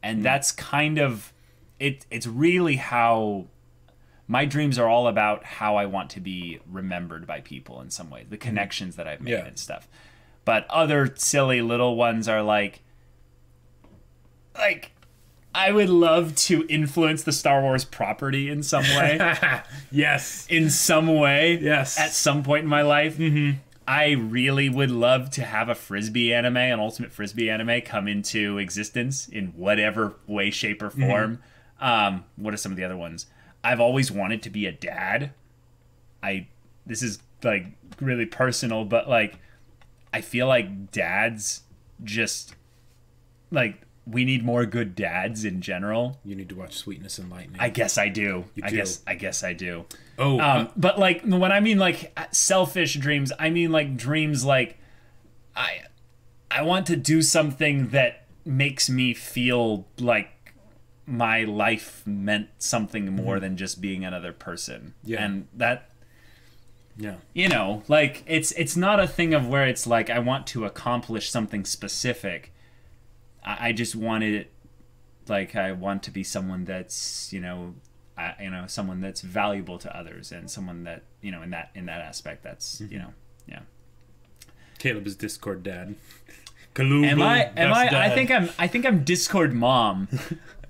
And that's kind of it. It's really how my dreams are all about, how I want to be remembered by people in some way, the connections that I've made and stuff. But other silly little ones are like I would love to influence the Star Wars property in some way. Yes. In some way. Yes. At some point in my life. I really would love to have a Frisbee anime, an Ultimate Frisbee anime, come into existence in whatever way, shape, or form. What are some of the other ones? I've always wanted to be a dad. This is like really personal, but like I feel like dads just like we need more good dads in general. You need to watch Sweetness and Lightning. I guess I do. You I do. guess I do. Oh, but like when I mean like selfish dreams, I mean like dreams like I want to do something that makes me feel like my life meant something more than just being another person. Yeah. And that, yeah. you know, like it's not a thing of where it's like I want to accomplish something specific. I just wanted it, like I want to be someone that's, someone that's valuable to others and someone that, in that aspect that's, yeah. Caleb is Discord dad. Am I? I think I'm Discord mom.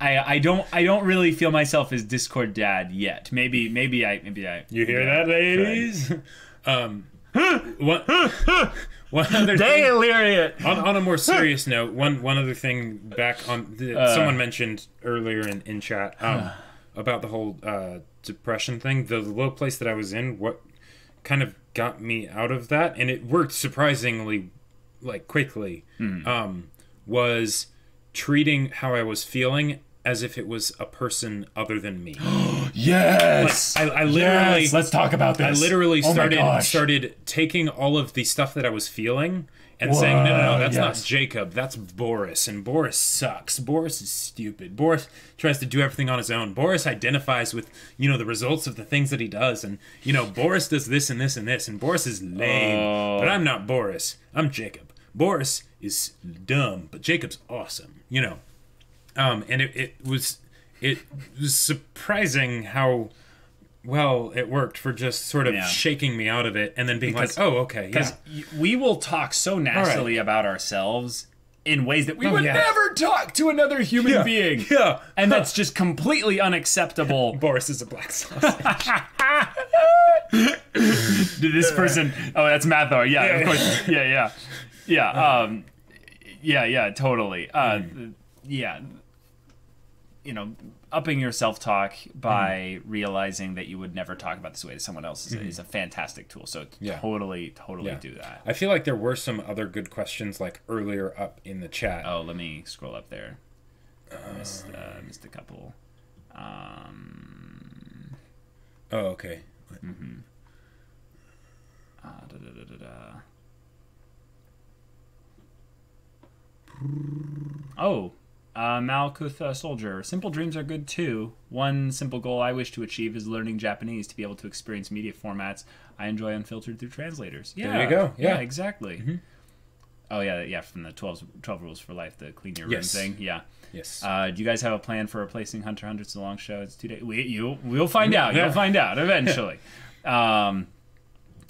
I don't really feel myself as Discord dad yet. Maybe I. You hear that, ladies? One other thing, on a more serious note, one other thing back on someone mentioned earlier in chat about the whole depression thing. The low place that I was in, what kind of got me out of that, and it worked surprisingly quickly, was treating how I was feeling as if it was a person other than me. Yes! I literally... Yes! Let's talk about this. I literally started taking all of the stuff that I was feeling and saying, no, that's not Jacob, that's Boris, and Boris sucks. Boris is stupid. Boris tries to do everything on his own. Boris identifies with, the results of the things that he does, and, Boris does this and this and this, and Boris is lame. But I'm not Boris. I'm Jacob. Boris is dumb, but Jacob's awesome, and it was surprising how well it worked for just sort of shaking me out of it and then being okay, because we will talk so naturally about ourselves in ways that we would never talk to another human being. Yeah. And that's just completely unacceptable. Boris is a black sausage. Did this person... Oh, that's Mathor. Yeah, of course. Yeah, totally. Yeah. Upping your self-talk by realizing that you would never talk about this way to someone else is a fantastic tool. So totally do that. I feel like there were some other good questions earlier up in the chat. Oh, let me scroll up there. Missed a couple. Oh, okay. Oh, Malkuth Soldier. Simple dreams are good too. One simple goal I wish to achieve is learning Japanese to be able to experience media formats I enjoy unfiltered through translators. Yeah, there you go. Yeah, exactly. Oh yeah, from the 12 rules for life, the clean your room thing. Yeah. Yes. Do you guys have a plan for replacing Hunter x Hunter? It's a long show. It's 2 days. We'll find out. You'll find out eventually.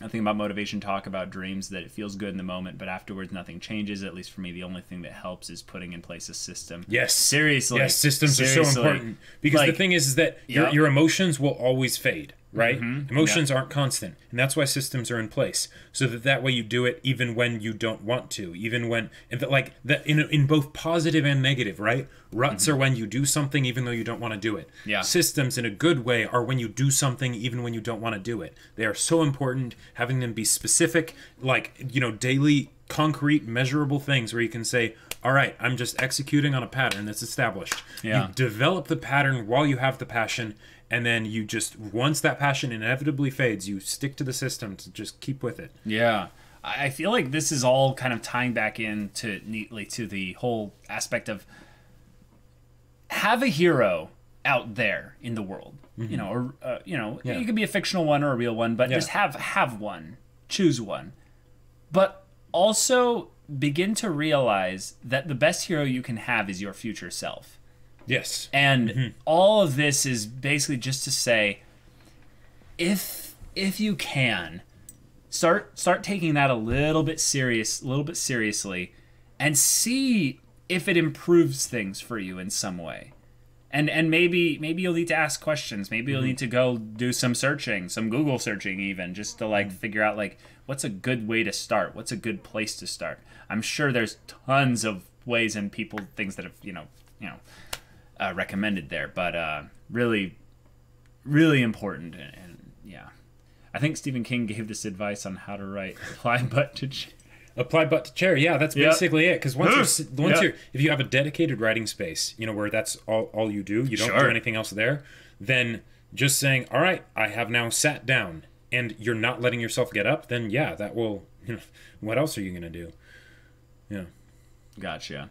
Nothing about motivation talk about dreams that it feels good in the moment, but afterwards nothing changes. At least for me, the only thing that helps is putting in place a system. Yes. Seriously. Yes, systems are so important. Because the thing is that your emotions will always fade, right? Emotions aren't constant. And that's why systems are in place. So that way you do it even when you don't want to. Even when, in both positive and negative, right? Ruts are when you do something even though you don't want to do it. Yeah. Systems in a good way are when you do something even when you don't want to do it. They are so important, having them be specific, daily, concrete, measurable things where you can say, all right, I'm just executing on a pattern that's established. Yeah. You develop the pattern while you have the passion, and then you just, once that passion inevitably fades, you stick to the system to just keep with it. Yeah. I feel like this is all kind of tying back into neatly to the whole aspect of have a hero out there in the world, you could be a fictional one or a real one, but just have one, choose one, but also begin to realize that the best hero you can have is your future self. Yes. And all of this is basically just to say, if you can start taking that a little bit seriously and see if it improves things for you in some way. And maybe you'll need to ask questions. Maybe you'll need to go do some searching, some Google searching even, just to figure out what's a good way to start? What's a good place to start? I'm sure there's tons of ways and things that have recommended there, but really, really important. And yeah, I think Stephen King gave this advice on how to write reply but to Apply butt to chair. Yeah, that's basically it. Because once you're if you have a dedicated writing space, you know, where that's all you do, you don't do anything else there, then just saying, all right, I have now sat down, and you're not letting yourself get up, then yeah, that will, you know, what else are you going to do? Yeah. Gotcha.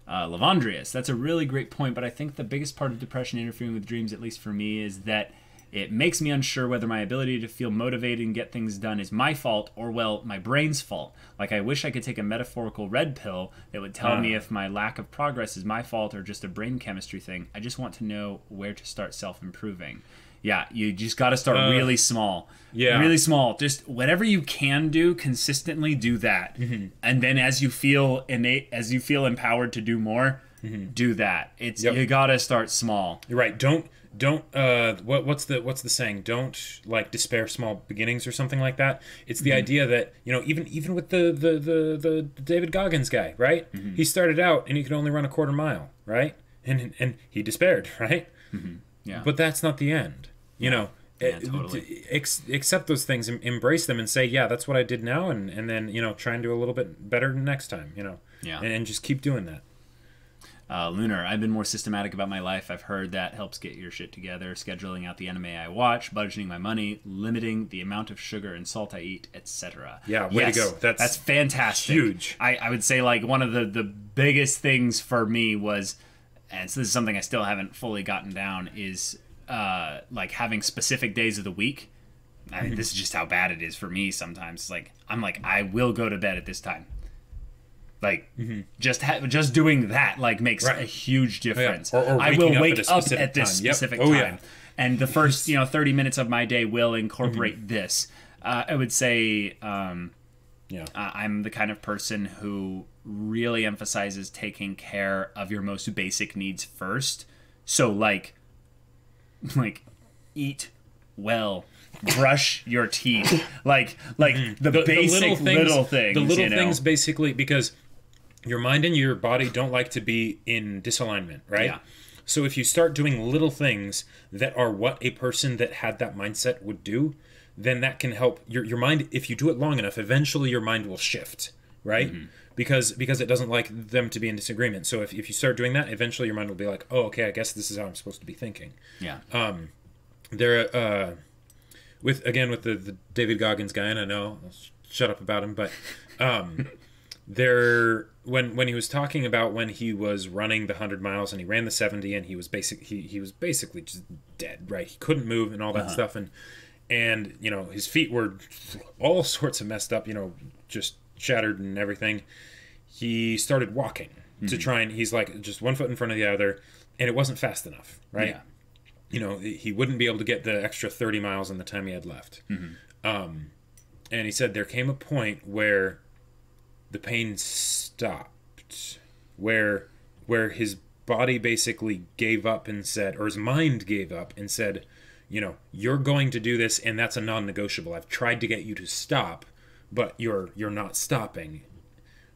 Lavandrius, that's a really great point, but I think the biggest part of depression interfering with dreams, at least for me, is that it makes me unsure whether my ability to feel motivated and get things done is my fault or, well, my brain's fault. Like, I wish I could take a metaphorical red pill that would tell me if my lack of progress is my fault or just a brain chemistry thing. I just want to know where to start self-improving. Yeah, you just got to start really small. Yeah. Really small. Just whatever you can do, consistently do that. And then as you feel empowered to do more, do that. It's you got to start small. You're right. Don't what's the saying? Don't like despair small beginnings or something like that. It's the idea that, you know, even with the David Goggins guy, right? He started out and he could only run a quarter mile, right? And he despaired, right? Yeah. But that's not the end. You know, totally. Accept those things, embrace them, and say, yeah, that's what I did now, and then, you know, try and do a little bit better next time, you know. Yeah. And just keep doing that. Lunar, I've been more systematic about my life. I've heard that helps get your shit together, scheduling out the anime I watch, budgeting my money, limiting the amount of sugar and salt I eat, etc. Yeah, way to go. That's fantastic. Huge. I would say, like, one of the biggest things for me was, and so this is something I still haven't fully gotten down, is like having specific days of the week. I mean, this is just how bad it is for me sometimes. Like, I'm like, I will go to bed at this time. Like, just doing that, like, makes a huge difference. Or I will wake up at this specific time. Yeah. And the first, 30 minutes of my day will incorporate this. I would say I'm the kind of person who really emphasizes taking care of your most basic needs first. So, like eat well, brush your teeth, like the basic little things. The little things, basically, because your mind and your body don't like to be in disalignment, right? Yeah. So if you start doing little things that are what a person that had that mindset would do, then that can help your mind. If you do it long enough, eventually your mind will shift, right? Because it doesn't like them to be in disagreement. So if you start doing that, eventually your mind will be like, oh, okay, I guess this is how I'm supposed to be thinking. Yeah. With the David Goggins guy, and I know I'll shut up about him, but when he was talking about when he was running the 100 miles and he ran the 70 and he was basically just dead, right? He couldn't move and all that stuff, and his feet were all sorts of messed up, just shattered and everything. He started walking to try, and he's like just one foot in front of the other, and it wasn't fast enough, right? Yeah. He wouldn't be able to get the extra 30 miles in the time he had left. And he said there came a point where the pain stopped, where his body basically gave up and said, or his mind gave up and said, you're going to do this, and that's a non-negotiable. I've tried to get you to stop, but you're not stopping.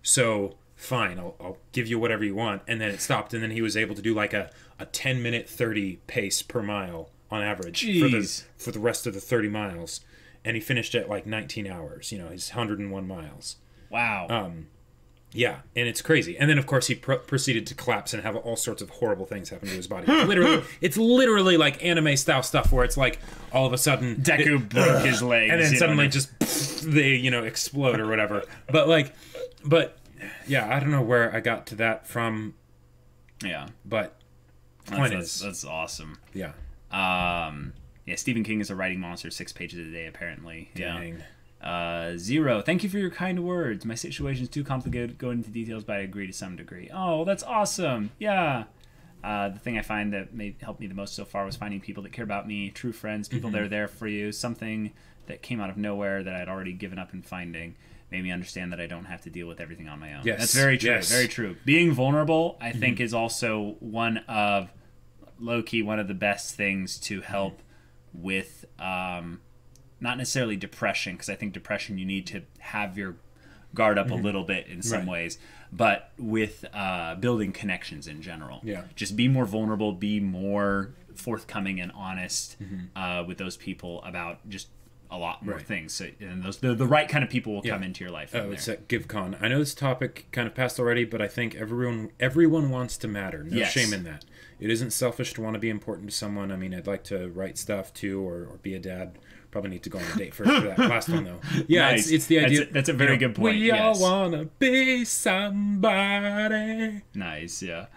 So fine, I'll give you whatever you want. And then it stopped, and then he was able to do like a 10-minute 30 pace per mile on average for the rest of the 30 miles. And he finished at like 19 hours, his 101 miles. Wow. Yeah, and it's crazy. And then, of course, he proceeded to collapse and have all sorts of horrible things happen to his body. It's literally like anime-style stuff where it's like, all of a sudden... Deku broke his legs. And then suddenly just, they, explode or whatever. But, yeah, I don't know where I got to that from. Yeah. But, point is... That's awesome. Yeah. Yeah, Stephen King is a writing monster, 6 pages a day, apparently. Dang. Yeah. Zero, thank you for your kind words. My situation is too complicated to go into details, but I agree to some degree. Oh, that's awesome. Yeah. The thing I find that may help me the most so far was finding people that care about me, true friends, people that are there for you. Something that came out of nowhere that I'd already given up in finding made me understand that I don't have to deal with everything on my own. Yes. That's very true. Yes. Very true. Being vulnerable, I think, is also one of, low-key, one of the best things to help with... not necessarily depression, because I think depression, you need to have your guard up a little bit in some ways, but with building connections in general. Yeah. Just be more vulnerable, be more forthcoming and honest with those people about just a lot more things. So, and the right kind of people will come into your life. Oh, it's at GiveCon. I know this topic kind of passed already, but I think everyone wants to matter. No shame in that. It isn't selfish to want to be important to someone. I mean, I'd like to write stuff too, or be a dad. Probably need to go on a date first for that last one though. Yeah, nice. it's the idea. That's a very good point. We all wanna be somebody. Nice, yeah.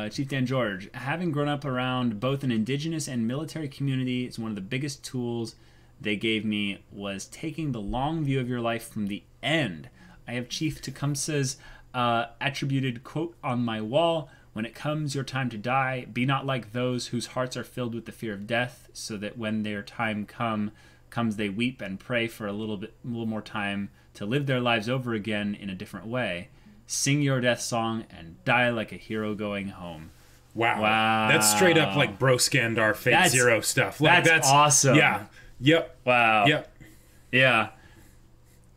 Chief Dan George, having grown up around both an indigenous and military community, it's one of the biggest tools they gave me was taking the long view of your life from the end. I have Chief Tecumseh's attributed quote on my wall. When it comes your time to die, be not like those whose hearts are filled with the fear of death, so that when their time comes they weep and pray for a little more time to live their lives over again in a different way. Sing your death song and die like a hero going home. Wow. That's straight up like Bro Skandar Fate Zero stuff. Like, that's awesome. Yeah. Yep. Wow. Yep. Yeah.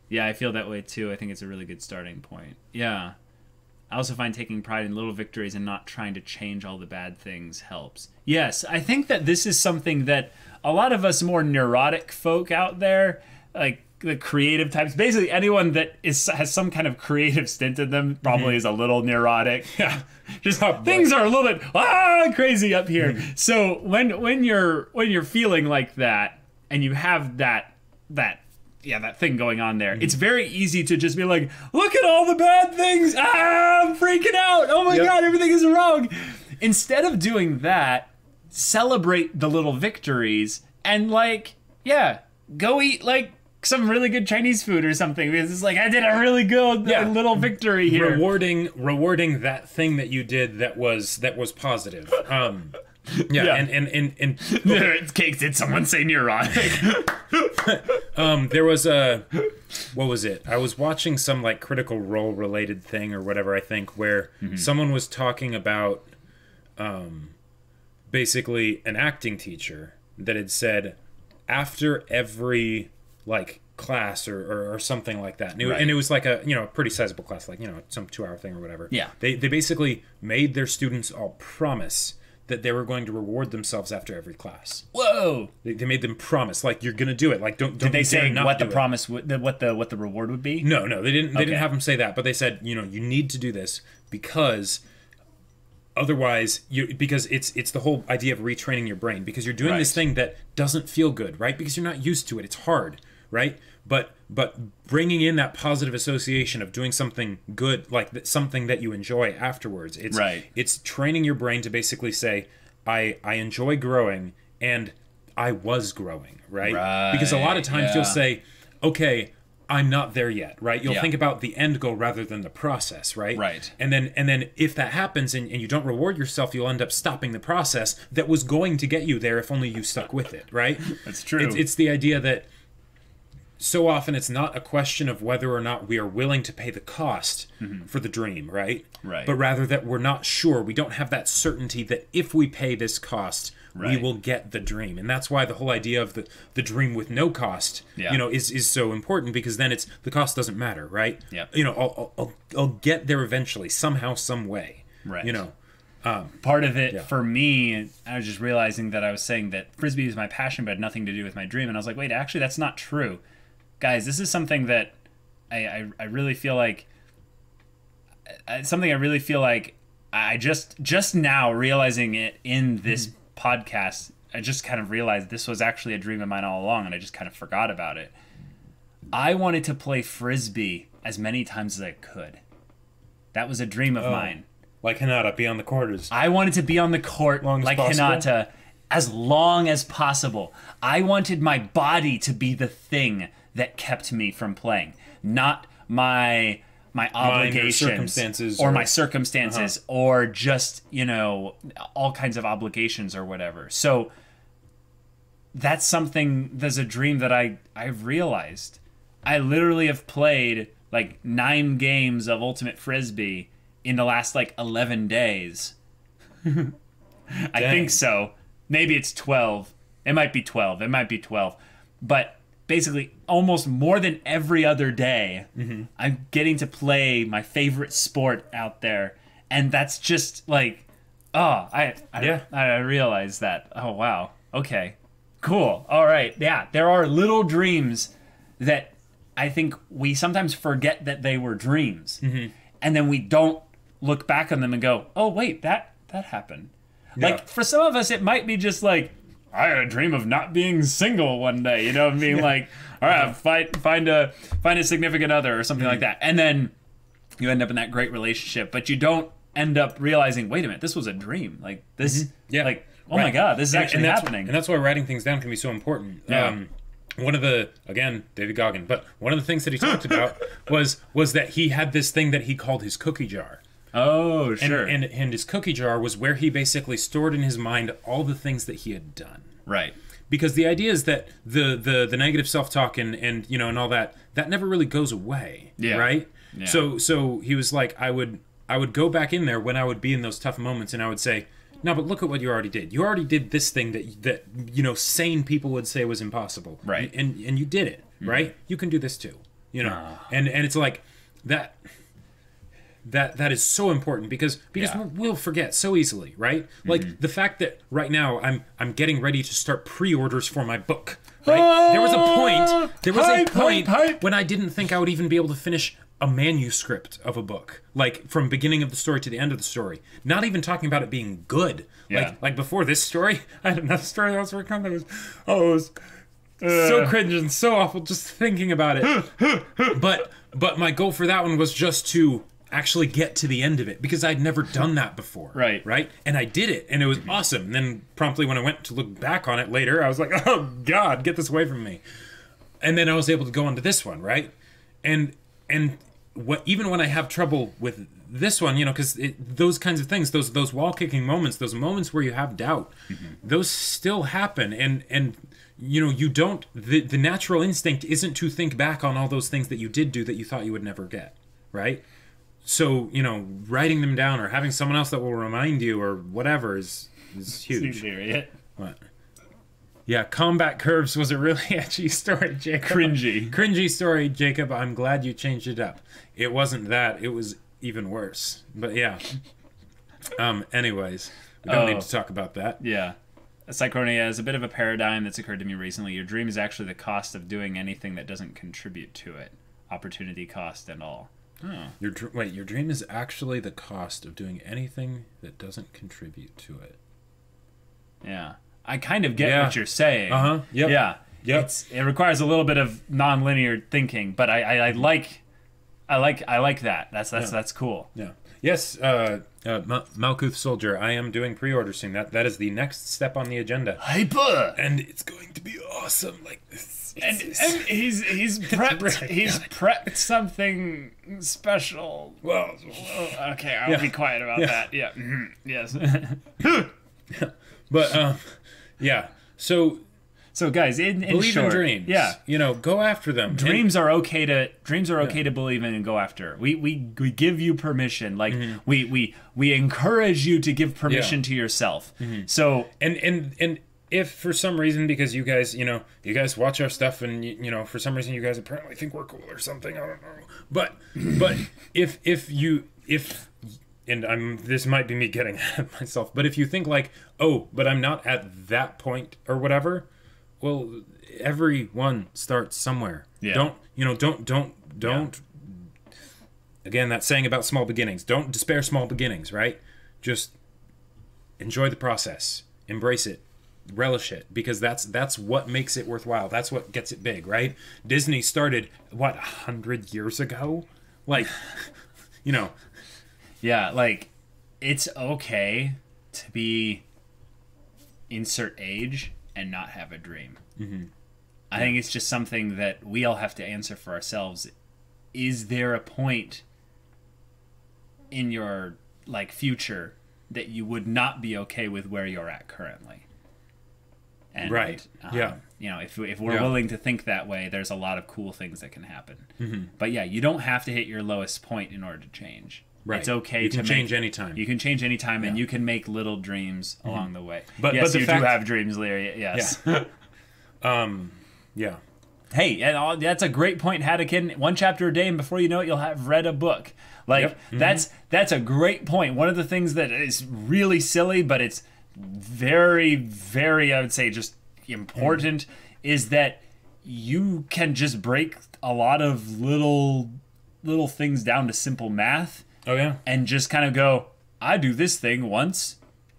Yeah, I feel that way too. I think it's a really good starting point. Yeah. I also find taking pride in little victories and not trying to change all the bad things helps. Yes, I think that this is something that a lot of us more neurotic folk out there, like the creative types, basically anyone that has some kind of creative stint in them probably is a little neurotic. Yeah. Just things are a little bit crazy up here. So when you're feeling like that and you have that thing going on there, it's very easy to just be like, look at all the bad things. I'm freaking out. Oh my God, everything is wrong. Instead of doing that, celebrate the little victories and go eat some really good Chinese food or something, because it's like, I did a really good little victory here. Rewarding that thing that you did that was positive. And did someone say neurotic? There was what was it? I was watching some Critical Role related thing or whatever, I think, where someone was talking about basically an acting teacher that had said after every class or something like that, and it was a pretty sizable class, some 2-hour thing or whatever. Yeah, they basically made their students all promise that they were going to reward themselves after every class. Whoa! They made them promise, you're gonna do it. Don't. Did they say what the promise, what the reward would be? No, they didn't. They didn't have them say that, but they said, you need to do this because otherwise, because it's the whole idea of retraining your brain, because you're doing this thing that doesn't feel good, right? Because you're not used to it. It's hard, right? But bringing in that positive association of doing something good, something that you enjoy afterwards, it's training your brain to basically say, I enjoy growing and I was growing, right? Because a lot of times you'll say, okay, I'm not there yet, right? You'll think about the end goal rather than the process, right? Right. And then if that happens and you don't reward yourself, you'll end up stopping the process that was going to get you there if only you stuck with it, right? That's true. It's the idea that so often it's not a question of whether or not we are willing to pay the cost for the dream, right? Right. But rather that we're not sure. We don't have that certainty that if we pay this cost, we will get the dream. And that's why the whole idea of the dream with no cost, is so important, because then the cost doesn't matter, right? Yeah. I'll get there eventually, somehow, some way. Right. Part of it for me, I was just realizing that I was saying that Frisbee is my passion, but had nothing to do with my dream. And I was like, wait, actually, that's not true. Guys, this is something that I really feel like I just now realizing it in this podcast, I just kind of realized this was actually a dream of mine all along, and I just kind of forgot about it. I wanted to play Frisbee as many times as I could. That was a dream of mine. Like Hinata, be on the court. I wanted to be on the court like Hinata as long as possible. I wanted my body to be the thing that kept me from playing, not my obligations or my circumstances or just all kinds of obligations or whatever. So that's there's a dream that I've realized. I literally have played 9 games of Ultimate Frisbee in the last 11 days. I think so. Maybe it's 12. It might be 12. But basically, almost more than every other day, I'm getting to play my favorite sport out there. And that's just Oh, Yeah. I realized that. Oh, wow. Okay. Cool. All right. Yeah, there are little dreams that I think we sometimes forget that they were dreams. And then we don't look back on them and go, "Oh, wait, that happened." Yeah. Like for some of us it might be just like, I had a dream of not being single one day, you know, and being like, all right, find a significant other or something like that. And then you end up in that great relationship, but you don't end up realizing, wait a minute, this was a dream. Like this, like, oh my God, this is actually happening. And that's why writing things down can be so important. Yeah. One of the, again, David Goggin, but one of the things that he talked about was that he had this thing that he called his cookie jar. Oh, sure. And his cookie jar was where he basically stored in his mind all the things that he had done. Right. Because the idea is that the negative self-talk and you know and all that never really goes away. Yeah. Right? Yeah. So he was like, I would go back in there when I would be in those tough moments and I would say, no, but look at what you already did. You already did this thing that you know sane people would say was impossible. Right. And you did it, right? You can do this too. You know. And it's like that is so important because we'll forget so easily, right? Like the fact that right now I'm getting ready to start pre-orders for my book, right? There was a point when I didn't think I would even be able to finish a manuscript of a book, like from beginning of the story to the end of the story. Not even talking about it being good. Yeah. Like before this story, I had another story that I was working on that was so cringe and so awful just thinking about it. But my goal for that one was just to actually get to the end of it because I'd never done that before. Right? And I did it and it was awesome. And then promptly when I went to look back on it later, I was like, oh God, get this away from me. And then I was able to go on to this one, right? And even when I have trouble with this one, you know, because those kinds of things, those wall kicking moments, those moments where you have doubt, those still happen. And you know, you don't, the natural instinct isn't to think back on all those things that you did do that you thought you would never get, right? So, you know, writing them down or having someone else that will remind you or whatever is huge. What? Yeah, Combat Curves was a really edgy story, Jacob. Cringy story, Jacob. I'm glad you changed it up. It wasn't that. It was even worse. But yeah. Anyways, we don't need to talk about that. Yeah. Psychronia is a bit of a paradigm that's occurred to me recently. Your dream is actually the cost of doing anything that doesn't contribute to it. Opportunity cost and all. Oh. Your dream is actually the cost of doing anything that doesn't contribute to it. Yeah. I kind of get what you're saying. Yep. Yeah. Yep. It requires a little bit of non-linear thinking, but I like that. That's cool. Yeah. Yes, Malkuth Soldier, I am doing pre-order soon. That is the next step on the agenda. Hyper! And it's going to be awesome. Like this. And he's prepped something special. Well, okay, I'll be quiet about that. Yeah. Yes. But yeah. So guys, in believe short, in dreams. Yeah, you know, go after them. Dreams are okay to believe in and go after. We give you permission. Like we encourage you to give permission to yourself. So and if for some reason, because you guys watch our stuff and you know for some reason you guys apparently think we're cool or something, I don't know. But if and this might be me getting ahead of myself, but if you think like, oh, but I'm not at that point or whatever, well, everyone starts somewhere. Yeah. Don't. Again, that saying about small beginnings. Don't despair small beginnings, right? Just enjoy the process, embrace it, relish it, because that's what makes it worthwhile. That's what gets it big, right? Disney started 100 years ago, like, you know. Yeah, like, it's okay to be insert age and not have a dream. I think it's just something that we all have to answer for ourselves. Is there a point in your future that you would not be okay with where you're at currently? And, right. Yeah. You know, if we're willing to think that way, there's a lot of cool things that can happen. But yeah, you don't have to hit your lowest point in order to change. Right. It's okay to change anytime. You can change anytime, and you can make little dreams along the way. But yes, but you do have dreams, Larry. Yes. Yeah. Hey, and that's a great point, Haddokin. One chapter a day, and before you know it, you'll have read a book. Like, that's a great point. One of the things that is really silly, but it's very, very, I would say, just important, is that you can just break a lot of little things down to simple math. Oh, yeah. And just kind of go, I do this thing once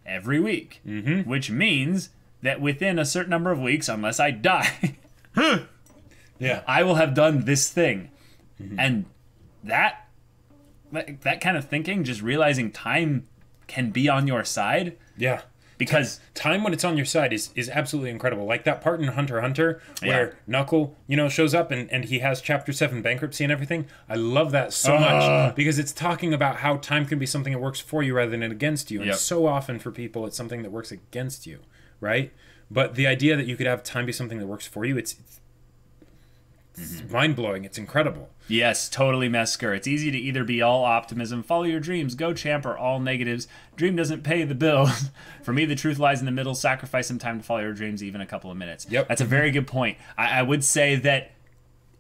every week. Which means that within a certain number of weeks, unless I die... Yeah, I will have done this thing. And that kind of thinking, just realizing time can be on your side. Yeah. Because time when it's on your side is absolutely incredible. Like that part in Hunter x Hunter where Knuckle, shows up and he has Chapter 7 bankruptcy and everything. I love that so much because it's talking about how time can be something that works for you rather than against you. And so often for people, it's something that works against you, right? But the idea that you could have time be something that works for you, it's mind-blowing. It's incredible. Yes, totally, Mesker. It's easy to either be all optimism, follow your dreams, go champ, or all negatives. Dream doesn't pay the bills. For me, the truth lies in the middle. Sacrifice some time to follow your dreams, even a couple of minutes. Yep. That's a very good point. I would say that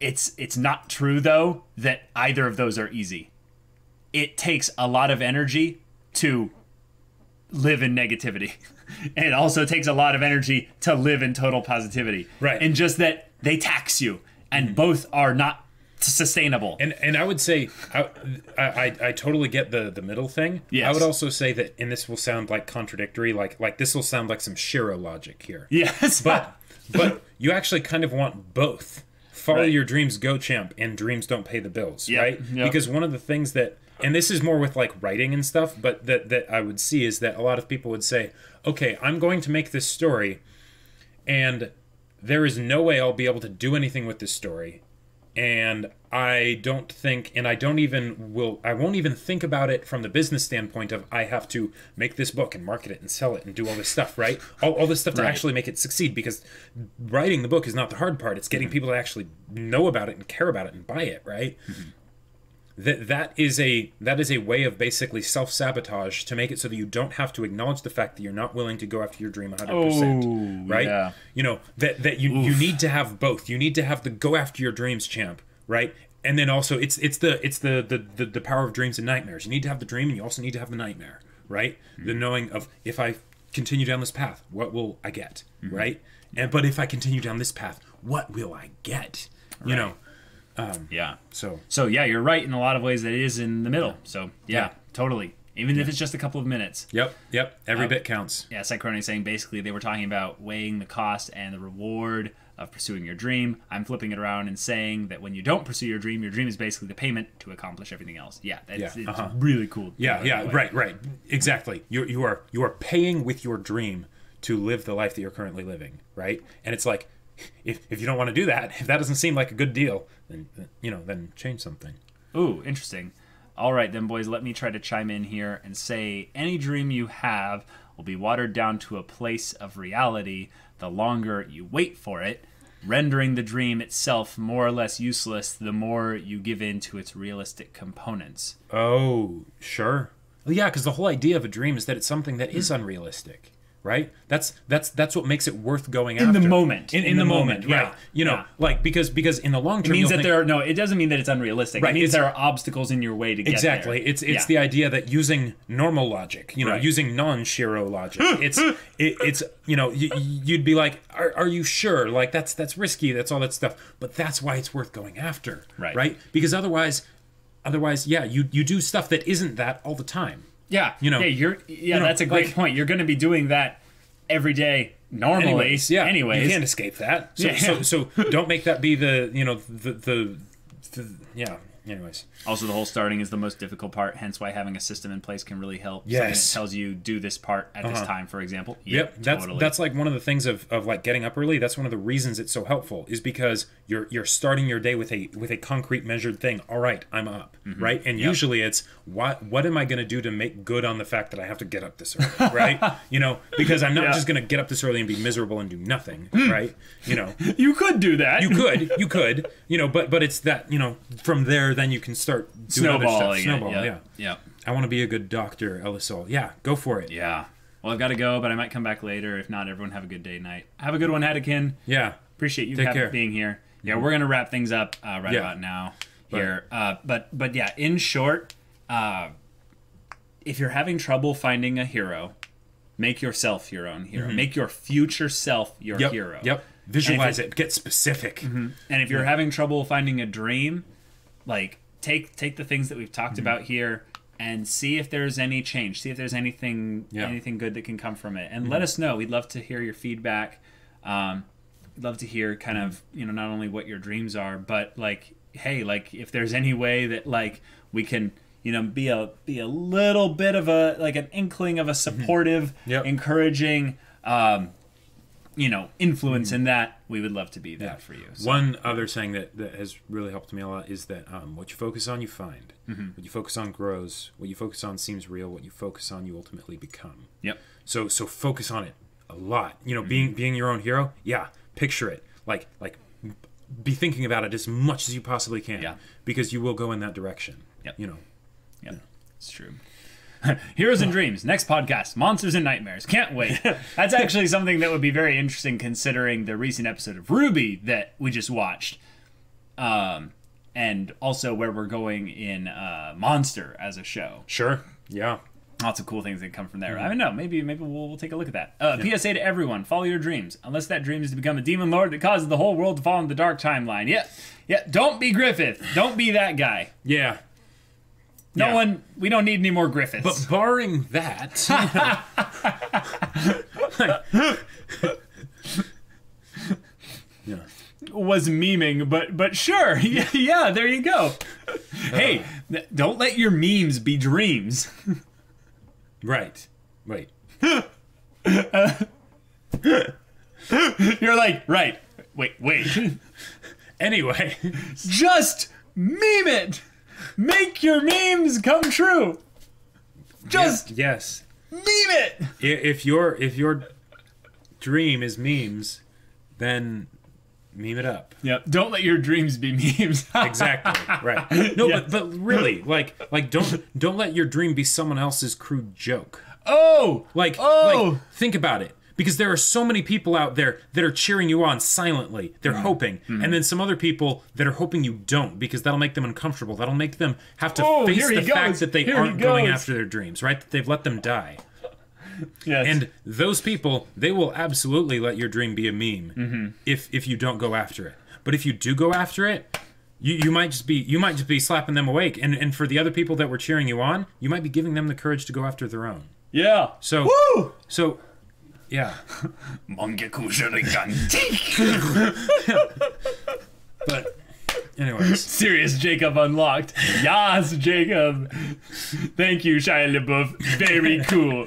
it's not true, though, that either of those are easy. It takes a lot of energy to live in negativity. And it also takes a lot of energy to live in total positivity. Right. And just that they tax you. And both are not sustainable. And I would say, I totally get the middle thing. Yes. I would also say that, and this will sound like contradictory, like this will sound like some Shiro logic here. Yes. But you actually kind of want both. Follow your dreams, go champ, and dreams don't pay the bills, right? Yep. Because one of the things that, and this is more with like writing and stuff, but that I would see is that a lot of people would say, okay, I'm going to make this story, and there is no way I'll be able to do anything with this story, and I don't think, and I won't even think about it from the business standpoint of I have to make this book and market it and sell it and do all this stuff, right? All this stuff to actually make it succeed, because writing the book is not the hard part. It's getting people to actually know about it and care about it and buy it, right? That is a way of basically self-sabotage to make it so that you don't have to acknowledge the fact that you're not willing to go after your dream 100%, right? Yeah. That you need to have both. You need to have the go after your dreams champ, right? And then also it's the power of dreams and nightmares. You need to have the dream, and you also need to have the nightmare, right? The knowing of, if I continue down this path, what will I get, right? But if I continue down this path, what will I get? Right. So yeah, you're right in a lot of ways that it is in the middle. So yeah. Totally. Even if it's just a couple of minutes. Yep. Every bit counts. Yeah, Cyclone is saying basically they were talking about weighing the cost and the reward of pursuing your dream. I'm flipping it around and saying that when you don't pursue your dream is basically the payment to accomplish everything else. Yeah, it's really cool. Right. Exactly. You are paying with your dream to live the life that you're currently living, right? And it's like, if you don't want to do that, if that doesn't seem like a good deal, then change something. Ooh, interesting. All right, then, boys, let me try to chime in here and say any dream you have will be watered down to a place of reality the longer you wait for it, rendering the dream itself more or less useless the more you give in to its realistic components. Oh, sure. Well, yeah, because the whole idea of a dream is that it's something that is unrealistic. Right? That's what makes it worth going after. In the moment. In the moment, right. Like, because in the long term, it means that it doesn't mean that it's unrealistic. Right. It means there are obstacles in your way to get there. Exactly. It's the idea that using normal logic, using non-Shiro logic, it's you'd be like, are you sure? Like, that's risky, that's all that stuff. But that's why it's worth going after. Right? Because otherwise, you do stuff that isn't that all the time. Yeah, that's a great point. You're going to be doing that every day normally. Anyways, you can't escape that. So don't make that be the Anyways. Also, the whole starting is the most difficult part, hence why having a system in place can really help. Yes. Something that tells you do this part at this time, for example. Yep, that's like one of the things of like getting up early. That's one of the reasons it's so helpful, is because you're starting your day with a concrete measured thing. All right, I'm up, right? And usually it's what am I going to do to make good on the fact that I have to get up this early, right? Because I'm not just going to get up this early and be miserable and do nothing, right? You could do that. You could, but it's that, from there then you can start doing other stuff. Snowball, yeah. I want to be a good doctor, Elisol. Yeah, go for it. Yeah. Well, I've got to go, but I might come back later. If not, everyone have a good day, night. Have a good one, Haddokin. Yeah. Appreciate you being here. Yeah, we're gonna wrap things up right about now here. But yeah, in short, if you're having trouble finding a hero, make yourself your own hero. Make your future self your hero. Yep. Visualize it. Get specific. And if you're having trouble finding a dream, like take the things that we've talked about here and see if there's any change. See if there's anything good that can come from it. And let us know. We'd love to hear your feedback. We'd love to hear kind of, not only what your dreams are, but like, hey, like if there's any way that like we can, be a little bit of a like an inkling of a supportive, encouraging influence in that, we would love to be that for you. So. One other saying that has really helped me a lot is that what you focus on, you find. What you focus on grows. What you focus on seems real. What you focus on, you ultimately become. Yep. So focus on it a lot. Being your own hero. Yeah. Picture it. Like be thinking about it as much as you possibly can. Yeah. Because you will go in that direction. Yep. Yep. It's true. Heroes and Dreams, next podcast, Monsters and Nightmares. Can't wait. That's actually something that would be very interesting considering the recent episode of Ruby that we just watched. And also where we're going in Monster as a show. Sure. Yeah. Lots of cool things that come from there. I don't know. Maybe we'll take a look at that. PSA to everyone: follow your dreams, unless that dream is to become a demon lord that causes the whole world to fall in the dark timeline. Yeah. Don't be Griffith. Don't be that guy. Yeah. We don't need any more Griffiths. But barring that, was memeing, but sure, yeah, there you go. Hey, don't let your memes be dreams. Right. Wait. You're like, right. Wait. Anyway, just meme it. Make your memes come true. Just yes. Meme it. If your dream is memes, then meme it up. Yep. Don't let your dreams be memes. Exactly. Right. No, but really, like don't let your dream be someone else's crude joke. Like think about it. Because there are so many people out there that are cheering you on silently. They're hoping. And then some other people that are hoping you don't, because that'll make them uncomfortable. That'll make them have to face the fact that they aren't going after their dreams, right? That they've let them die. Yes. And those people, they will absolutely let your dream be a meme if you don't go after it. But if you do go after it, you might just be slapping them awake. And for the other people that were cheering you on, you might be giving them the courage to go after their own. Yeah. So yeah. But anyways. Serious Jacob unlocked. Yas, Jacob. Thank you, Shia LaBeouf. Very cool.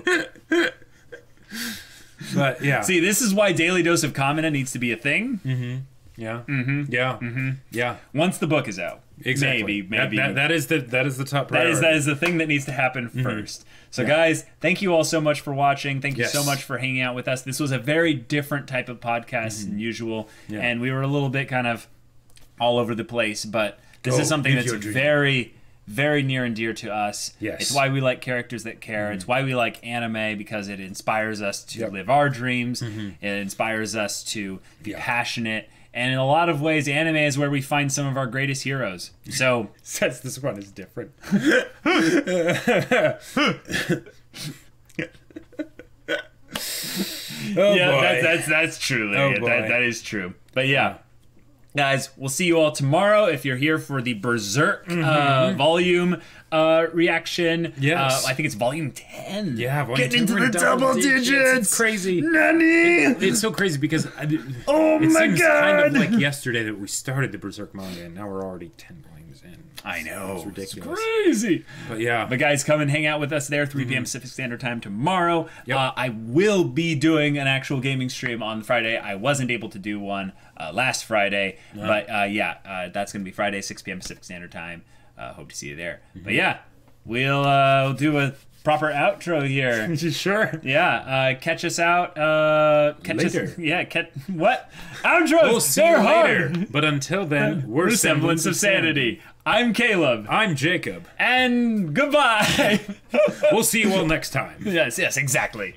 But yeah. See, this is why Daily Dose of Kamina needs to be a thing. Yeah. Yeah. Yeah. Once the book is out. Exactly. Maybe. That is the top priority. That is the thing that needs to happen first. So guys, thank you all so much for watching. Thank you so much for hanging out with us. This was a very different type of podcast than usual. Yeah. And we were a little bit kind of all over the place, but this is something that's very, very near and dear to us. Yes. It's why we like characters that care. It's why we like anime, because it inspires us to live our dreams. It inspires us to be passionate. And in a lot of ways, anime is where we find some of our greatest heroes. So says this one is different. That's true. That is true. But yeah. Guys, we'll see you all tomorrow if you're here for the Berserk volume reaction. Yes. I think it's volume 10. Yeah, volume 10. Getting into the double digits. It's crazy. Nani? It's so crazy because it seems kind of like yesterday that we started the Berserk manga, and now we're already 10 volumes in. I know. It's ridiculous. It's crazy. But yeah. But guys, come and hang out with us there, 3 p.m. Pacific Standard Time tomorrow. Yep. I will be doing an actual gaming stream on Friday. I wasn't able to do one last Friday. But that's going to be Friday, 6 p.m. Pacific Standard Time. Hope to see you there. But yeah, we'll do a proper outro here. Sure. Yeah. Catch us out. Catch later. us. Yeah. What? Outros. We'll see you later. But until then, we're Semblance of Sanity. I'm Caleb. I'm Jacob. And goodbye. We'll see you all next time. Yes, exactly.